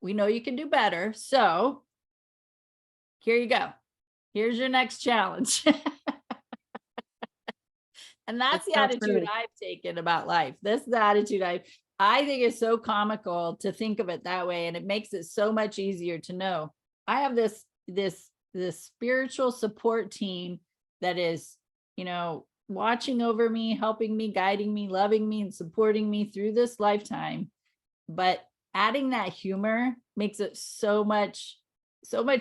We know you can do better. So here you go. Here's your next challenge. And that's the attitude I've taken about life. This is the attitude I think is so comical to think of it that way. And it makes it so much easier to know I have this this spiritual support team that is, watching over me, helping me, guiding me, loving me, and supporting me through this lifetime. But adding that humor makes it so much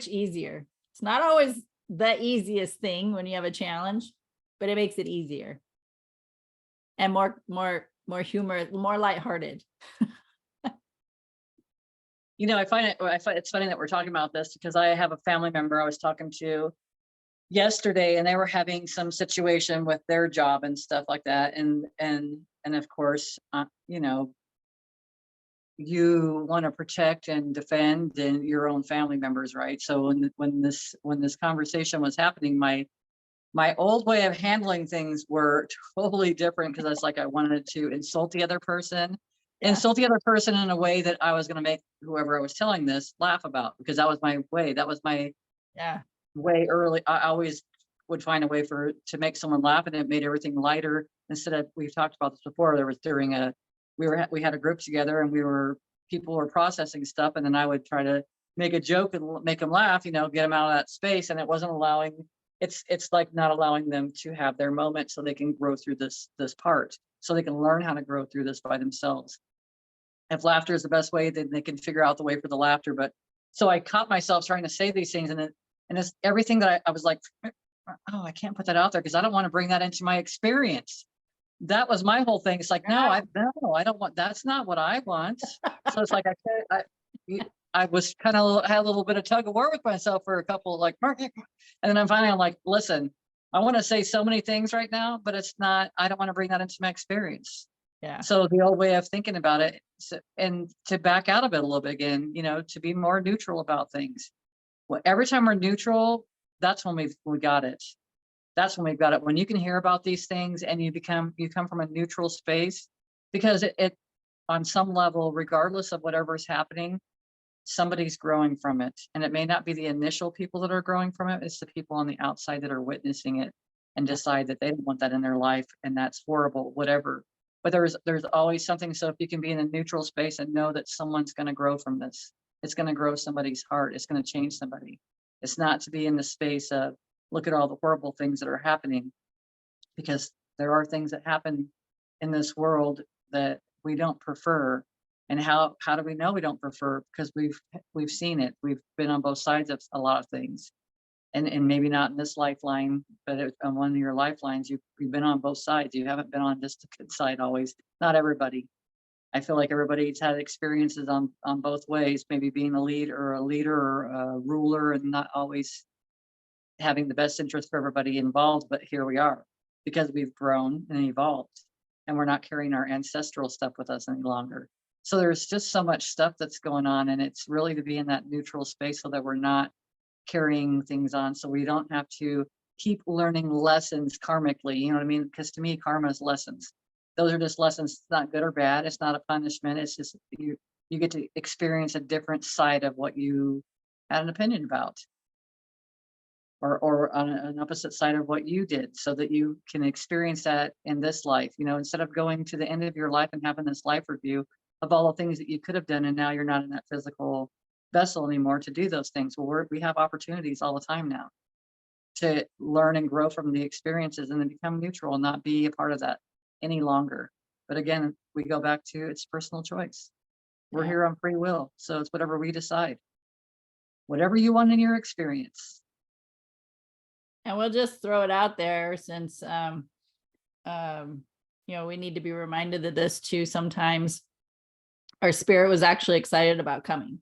easier. It's not always the easiest thing when you have a challenge, but it makes it easier and more humor, more lighthearted. I find it's funny that we're talking about this, because I have a family member I was talking to yesterday, and they were having some situation with their job and stuff like that. And of course, you want to protect and defend and your own family members, right? So when this conversation was happening, my old way of handling things were totally different, because I wanted to insult the other person, Yeah. in a way that I was going to make whoever I was telling this laugh about, because that was my way. That was my Yeah. way early. I always would find a way to make someone laugh, and it made everything lighter. Instead of, we've talked about this before, there was we had a group together, and people were processing stuff, and then I would try to make a joke and make them laugh, get them out of that space. And it wasn't it's like not allowing them to have their moment, so they can grow through this part, so they can learn how to grow through this by themselves. If laughter is the best way, then they can figure out the way for the laughter. But so I caught myself trying to say these things, and it's everything that I was like, oh, I can't put that out there, because I don't want to bring that into my experience. That was my whole thing. It's like, no, I don't want, that's not what I want. So it's like, I was kind of had a little bit of tug of war with myself for a couple, and then I'm like, listen, I want to say so many things right now, but I don't want to bring that into my experience. Yeah. So the old way of thinking about it, and to back out of it a little bit again, to be more neutral about things. Well, every time we're neutral, that's when we got it. That's when we've got it. When you can hear about these things and you come from a neutral space, because it on some level, regardless of whatever's happening, somebody's growing from it. And it may not be the initial people that are growing from it. It's the people on the outside that are witnessing it and decide that they don't want that in their life, and that's horrible, whatever. But there's always something. So if you can be in a neutral space and know that someone's going to grow from this, it's going to grow somebody's heart. It's going to change somebody. It's not to be in the space of, look at all the horrible things that are happening, because there are things that happen in this world that we don't prefer. And how do we know we don't prefer? Because we've seen it. We've been on both sides of a lot of things, and maybe not in this lifeline, but on one of your lifelines, you've been on both sides. You haven't been on just the good side always. Not everybody. I feel like everybody's had experiences on both ways, maybe being a leader or a ruler, and not always having the best interest for everybody involved. But here we are, because we've grown and evolved, and we're not carrying our ancestral stuff with us any longer. So there's just so much stuff that's going on, and it's really to be in that neutral space so that we're not carrying things on, so we don't have to keep learning lessons karmically. You know what I mean? Because to me, karma is lessons. Those are just lessons. It's not good or bad. It's not a punishment. It's just you get to experience a different side of what you had an opinion about, or on an opposite side of what you did, so that you can experience that in this life. Instead of going to the end of your life and having this life review of all the things that you could have done, and now you're not in that physical vessel anymore to do those things. Well, we have opportunities all the time now to learn and grow from the experiences, and then become neutral and not be a part of that any longer. But again, we go back to, it's personal choice. We're here on free will, so it's whatever we decide, whatever you want in your experience. And we'll just throw it out there, since we need to be reminded of this too. Sometimes our spirit was actually excited about coming.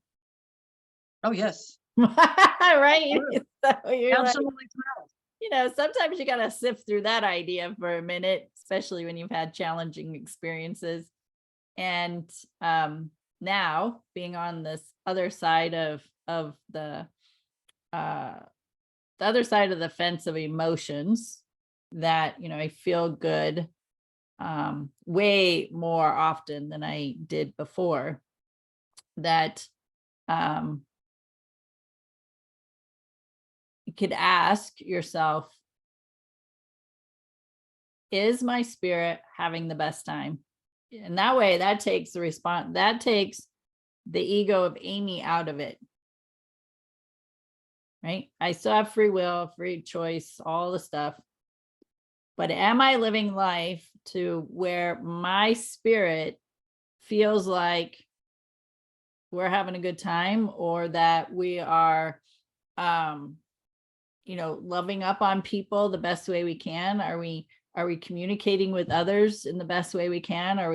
Oh, yes. Right. So you're absolutely. Sometimes you got to sift through that idea for a minute, especially when you've had challenging experiences. And now being on this other side of the other side of the fence of emotions, that I feel good way more often than I did before. That you could ask yourself, is my spirit having the best time? And that way, that takes the ego of Amy out of it. right? I still have free will, free choice, all the stuff. But am I living life to where my spirit feels like we're having a good time, or that we are, loving up on people the best way we can? Are we communicating with others in the best way we can? Are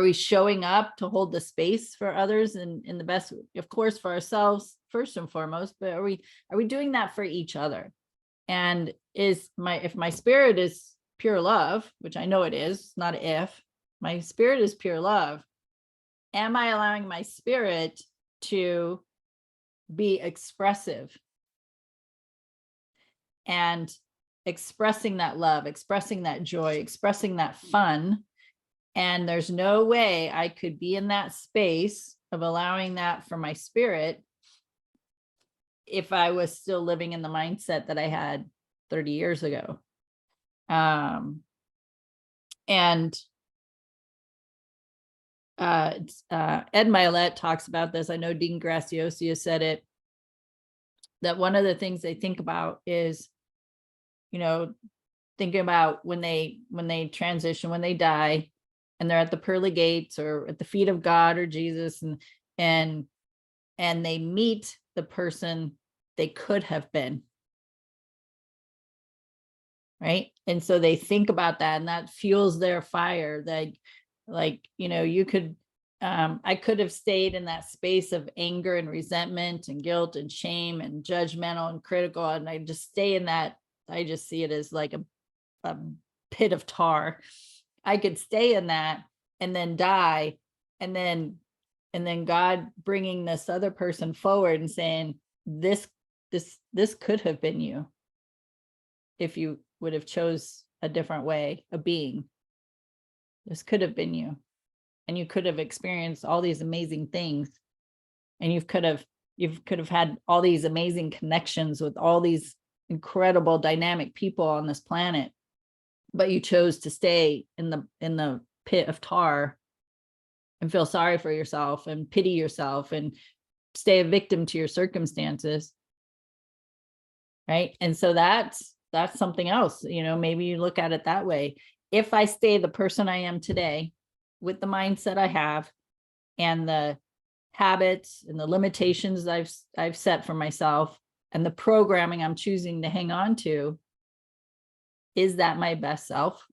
we showing up to hold the space for others in the best, of course, for ourselves first and foremost, but are we doing that for each other? And if my spirit is pure love, which I know it is, not if, my spirit is pure love, am I allowing my spirit to be expressive and expressing that love, expressing that joy, expressing that fun? And there's no way I could be in that space of allowing that for my spirit if I was still living in the mindset that I had 30 years ago. And Ed Milet talks about this. I know Dean Graciosi has said it, that one of the things they think about is, thinking about when they transition, when they die, and they're at the pearly gates or at the feet of God or Jesus, and they meet the person they could have been. Right. And so they think about that, and that fuels their fire. You could, I could have stayed in that space of anger and resentment and guilt and shame and judgmental and critical. And I just stay in that. I just see it as like a pit of tar. I could stay in that and then die. And then God bringing this other person forward and saying, this could have been you if you would have chose a different way of being. This could have been you, and you could have experienced all these amazing things, and you could have had all these amazing connections with all these incredible dynamic people on this planet, but you chose to stay in the pit of tar and feel sorry for yourself and pity yourself and stay a victim to your circumstances. Right. And so that's something else. Maybe you look at it that way. If I stay the person I am today with the mindset I have and the habits and the limitations I've set for myself and the programming I'm choosing to hang on to, is that my best self?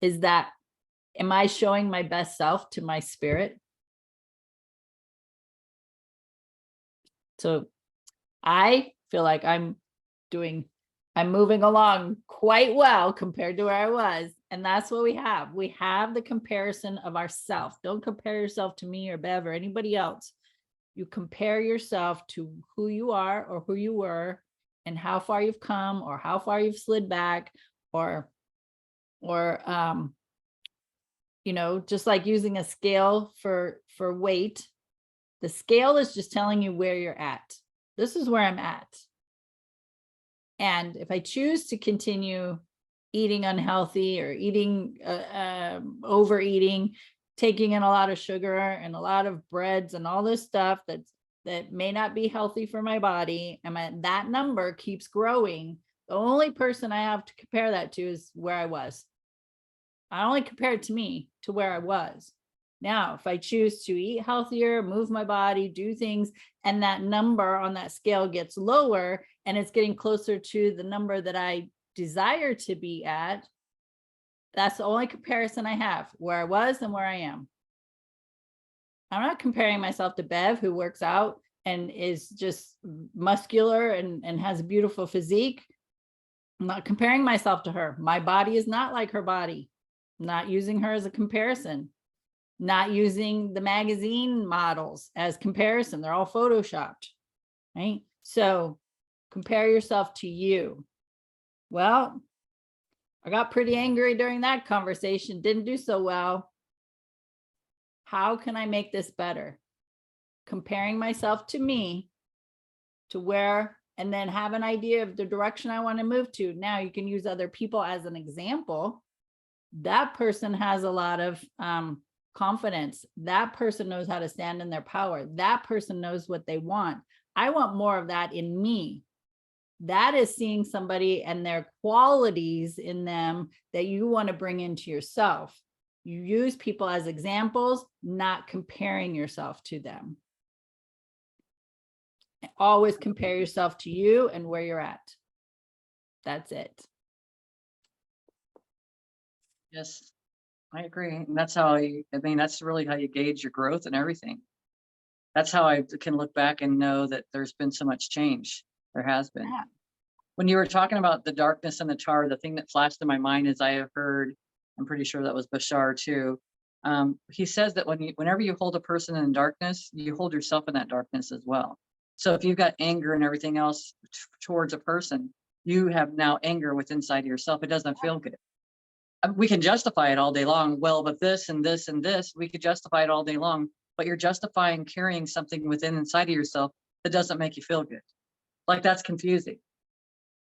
Am I showing my best self to my spirit? So I feel like I'm moving along quite well compared to where I was. And that's what we have. We have the comparison of ourself. Don't compare yourself to me or Bev or anybody else. You compare yourself to who you are or who you were and how far you've come or how far you've slid back, or just like using a scale for weight. The scale is just telling you where you're at. This is where I'm at. And if I choose to continue eating unhealthy or eating, overeating, taking in a lot of sugar and a lot of breads and all this stuff that may not be healthy for my body, and that number keeps growing, the only person I have to compare that to is where I was. I only compare it to me, to where I was. Now, if I choose to eat healthier, move my body, do things, and that number on that scale gets lower and it's getting closer to the number that I desire to be at, that's the only comparison I have, where I was and where I am. I'm not comparing myself to Bev, who works out and is just muscular and has a beautiful physique. I'm not comparing myself to her. My body is not like her body. I'm not using her as a comparison. Not using the magazine models as comparison. They're all photoshopped, right? So compare yourself to you. Well, I got pretty angry during that conversation, didn't do so well. How can I make this better? Comparing myself to me, to where, and then have an idea of the direction I want to move to. Now you can use other people as an example. That person has a lot of confidence. That person knows how to stand in their power. That person knows what they want. I want more of that in me. That is seeing somebody and their qualities in them that you want to bring into yourself. You use people as examples, not comparing yourself to them. Always compare yourself to you and where you're at. That's it. Yes, I agree. And that's how I mean, that's really how you gauge your growth and everything. That's how I can look back and know that there's been so much change. There has been. Yeah. When you were talking about the darkness and the tar, the thing that flashed in my mind is I have heard, I'm pretty sure that was Bashar too. He says that whenever you hold a person in darkness, you hold yourself in that darkness as well. So if you've got anger and everything else towards a person, you have now anger within inside of yourself. It doesn't feel good. We can justify it all day long. Well, but this and this and this, we could justify it all day long, but you're justifying carrying something within inside of yourself that doesn't make you feel good. Like that's confusing.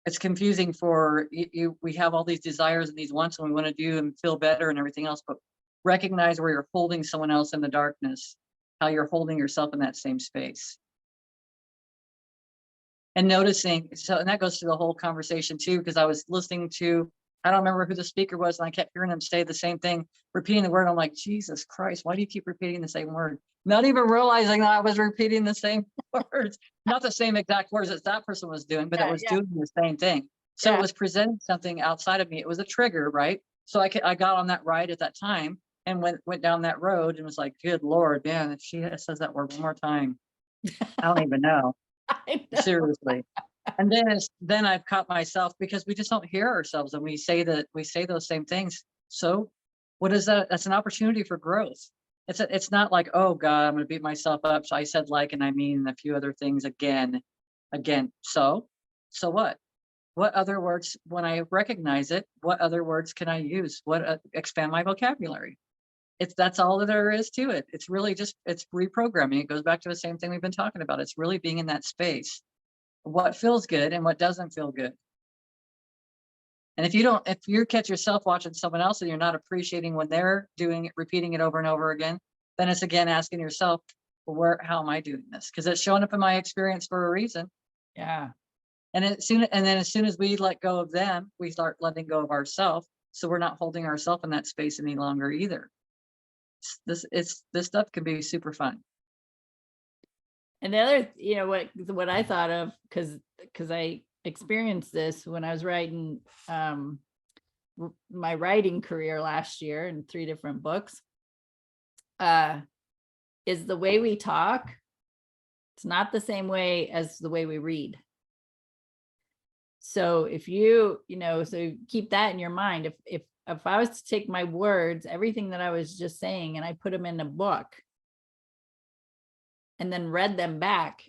It's confusing for you. We have all these desires and these wants and we want to do and feel better and everything else, but recognize where you're holding someone else in the darkness, how you're holding yourself in that same space. And noticing, so, and that goes to the whole conversation too, because I was listening to, I don't remember who the speaker was, and I kept hearing them say the same thing, repeating the word. I'm like, Jesus Christ, why do you keep repeating the same word? Not even realizing that I was repeating the same words, not the same exact words as that person was doing, but it was doing the same thing. So it was presenting something outside of me. It was a trigger, right? So I got on that ride at that time and went down that road and was like, good Lord, man, if she says that word one more time, I don't even know. I know. Seriously. And then I've caught myself because we just don't hear ourselves and we say those same things. So what is that? That's an opportunity for growth. It's not like, oh God, I'm gonna beat myself up. So I said like, and I mean a few other things again. So what? What other words, when I recognize it, what other words can I use? What expand my vocabulary? That's all that there is to it. It's really just, it's reprogramming. It goes back to the same thing we've been talking about. It's really being in that space. What feels good and what doesn't feel good. And if you catch yourself watching someone else and you're not appreciating when they're doing it, repeating it over and over again, then it's again asking yourself, well, how am I doing this? Because it's showing up in my experience for a reason. Yeah. And as soon as we let go of them, we start letting go of ourselves. So we're not holding ourselves in that space any longer either. This stuff can be super fun. And the other, what I thought of, because I experienced this when I was writing my writing career last year in 3 different books, is the way we talk. It's not the same way as the way we read. So if so keep that in your mind. If I was to take my words, everything that I was just saying, and I put them in a book and then read them back,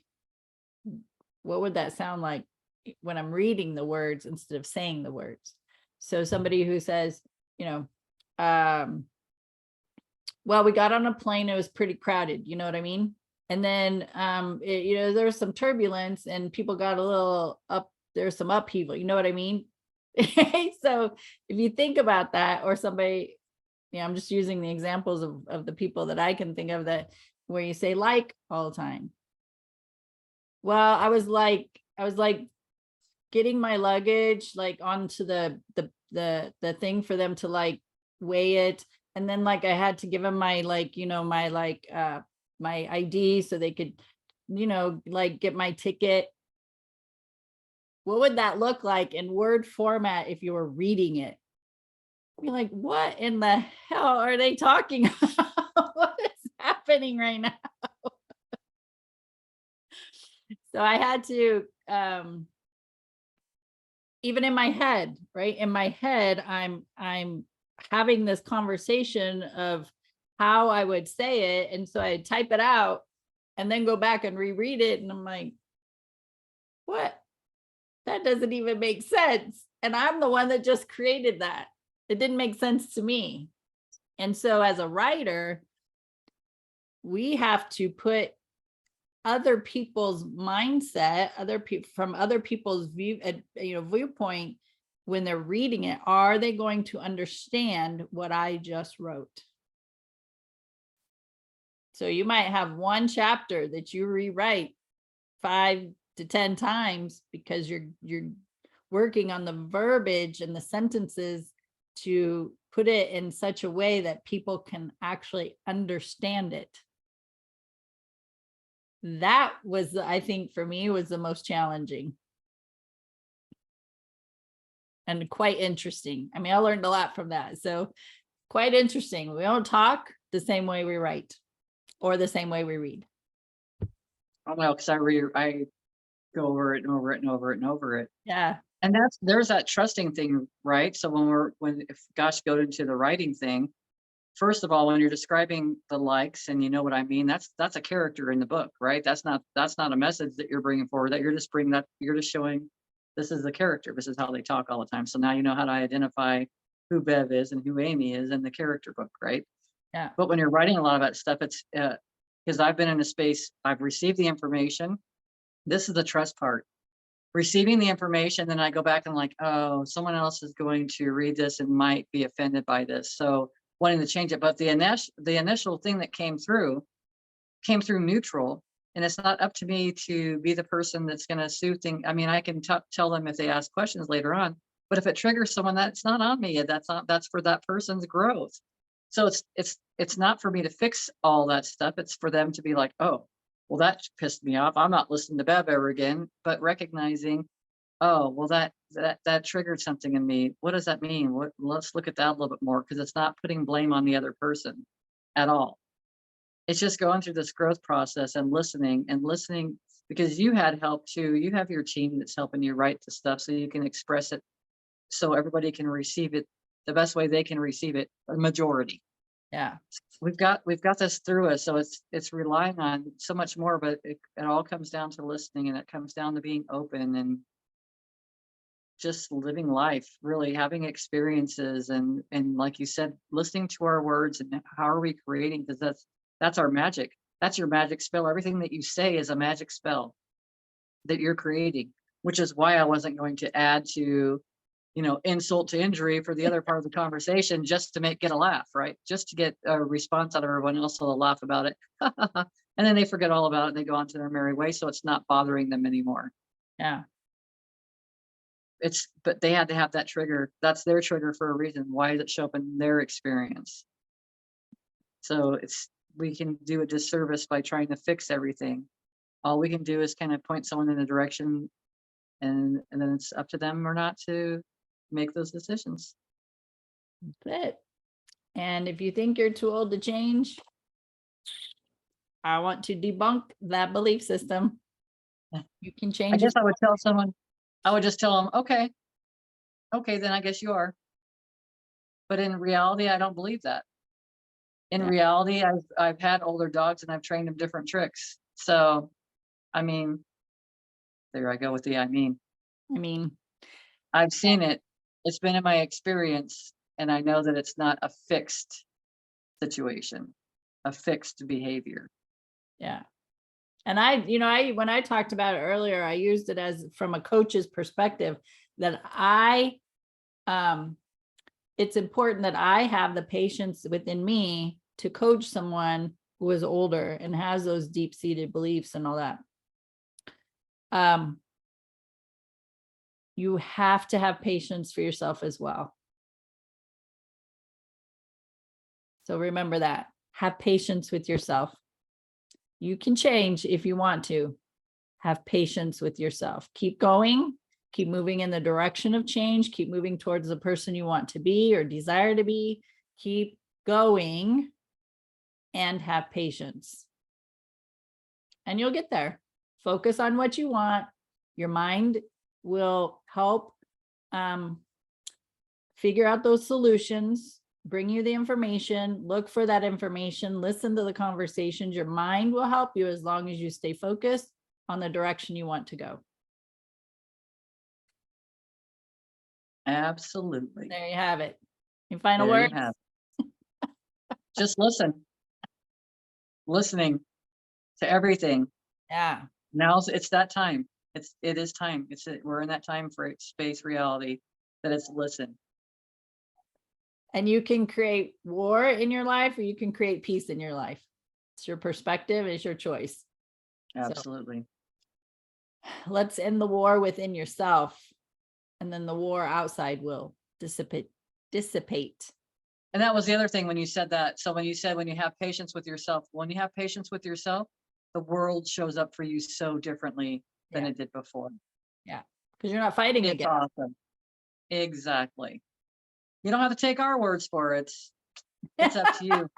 what would that sound like when I'm reading the words instead of saying the words? So somebody who says, well, we got on a plane, it was pretty crowded, you know what I mean? And then, there was some turbulence and people got a little up, there's some upheaval, you know what I mean? So if you think about that, or somebody, I'm just using the examples of the people that I can think of, that where you say like all the time. Well, I was like getting my luggage like onto the thing for them to like weigh it, and then like I had to give them my my ID so they could like get my ticket. What would that look like in word format if you were reading it? You're like, what in the hell are they talking about? What is happening right now? So I had to, even in my head, right? In my head, I'm having this conversation of how I would say it. And so I type it out and then go back and reread it. And I'm like, what? That doesn't even make sense. And I'm the one that just created that. It didn't make sense to me. And so as a writer, we have to put other people's mindset, from other people's viewpoint, when they're reading it. Are they going to understand what I just wrote? So you might have one chapter that you rewrite 5 to 10 times because you're working on the verbiage and the sentences to put it in such a way that people can actually understand it. That was, I think, for me, was the most challenging and quite interesting. I mean, I learned a lot from that. So quite interesting. We don't talk the same way we write or the same way we read. Oh, well, because I go over it and over it and over it and over it. Yeah. And there's that trusting thing, right? So if gosh, go into the writing thing, first of all, when you're describing the likes and you know what I mean, that's a character in the book, right? That's not a message that you're bringing forward, that you're just showing this is the character. This is how they talk all the time. So now you know how to identify who Bev is and who Amy is in the character book, right? Yeah. But when you're writing a lot of that stuff, it's because I've been in a space, I've received the information. This is the trust part. Receiving the information, then I go back and like, oh, someone else is going to read this and might be offended by this. So wanting to change it. But the initial thing that came through neutral. And it's not up to me to be the person that's going to soothe things. I mean, I can tell them if they ask questions later on, but if it triggers someone, that's not on me. That's for that person's growth. So it's not for me to fix all that stuff. It's for them to be like, oh, well, that pissed me off. I'm not listening to Bev ever again. But recognizing, oh, well, that triggered something in me. What does that mean? Let's look at that a little bit more, because it's not putting blame on the other person at all. It's just going through this growth process and listening because you had help too. You have your team that's helping you write the stuff so you can express it so everybody can receive it the best way they can receive it, a majority. Yeah. We've got this through us. So it's relying on so much more, but it all comes down to listening, and it comes down to being open and just living life, really having experiences and like you said, listening to our words and how are we creating, because that's our magic. That's your magic spell. Everything that you say is a magic spell that you're creating, which is why I wasn't going to add to, insult to injury for the other part of the conversation just to get a laugh, right? Just to get a response out of everyone else, so they'll laugh about it. And then they forget all about it and they go on to their merry way. So it's not bothering them anymore. Yeah. But they had to have that trigger. That's their trigger for a reason. Why does it show up in their experience? So we can do a disservice by trying to fix everything. All we can do is kind of point someone in a direction, and then it's up to them or not to make those decisions. That's it. And if you think you're too old to change, I want to debunk that belief system. You can I change guess it. I would just tell them, okay, then I guess you are. But in reality, I don't believe that. In reality, I've had older dogs and I've trained them different tricks. So, I mean, there I go with the I mean. I've seen it. It's been in my experience, and I know that it's not a fixed situation, a fixed behavior. Yeah. And when I talked about it earlier, I used it as from a coach's perspective that it's important that I have the patience within me to coach someone who is older and has those deep-seated beliefs and all that. You have to have patience for yourself as well. So remember that. Have patience with yourself. You can change if you want to. Have patience with yourself. Keep going. Keep moving in the direction of change. Keep moving towards the person you want to be or desire to be. Keep going and have patience. And you'll get there. Focus on what you want. Your mind will help figure out those solutions, bring you the information, look for that information, listen to the conversations. Your mind will help you as long as you stay focused on the direction you want to go. Absolutely. There you have it. Your final There you words? have it. Just listen. Listening to everything. Yeah. Now it's that time. It is time. We're in that time for space reality that it's listen. And you can create war in your life or you can create peace in your life. It's your perspective, it's your choice. Absolutely. let's end the war within yourself, and then the war outside will dissipate. And that was the other thing when you said that. So when you said, when you have patience with yourself, the world shows up for you so differently than Yeah. it did before. Yeah, because you're not fighting It's again. awesome. Exactly. You don't have to take our words for it. It's up to you.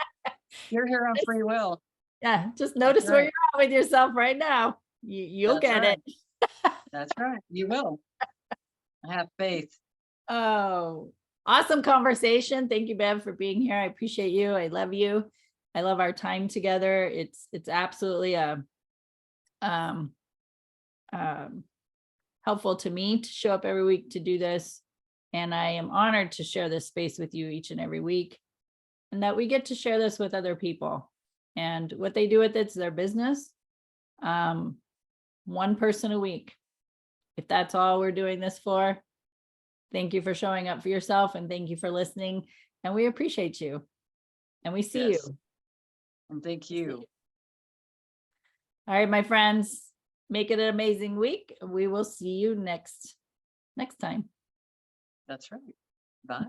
You're here on free will. Yeah, just notice where right. you're at with yourself right now. You'll That's get right. it. That's right. You will. I have faith. Oh, awesome conversation. Thank you, Bev, for being here. I appreciate you. I love you. I love our time together. It's absolutely um helpful to me to show up every week to do this. And I am honored to share this space with you each and every week, and that we get to share this with other people. And what they do with it's their business. One person a week. If that's all we're doing this for, thank you for showing up for yourself, and thank you for listening. And we appreciate you. And we see Yes. you. And thank you. All right, my friends, make it an amazing week. We will see you next time. That's right. Bye.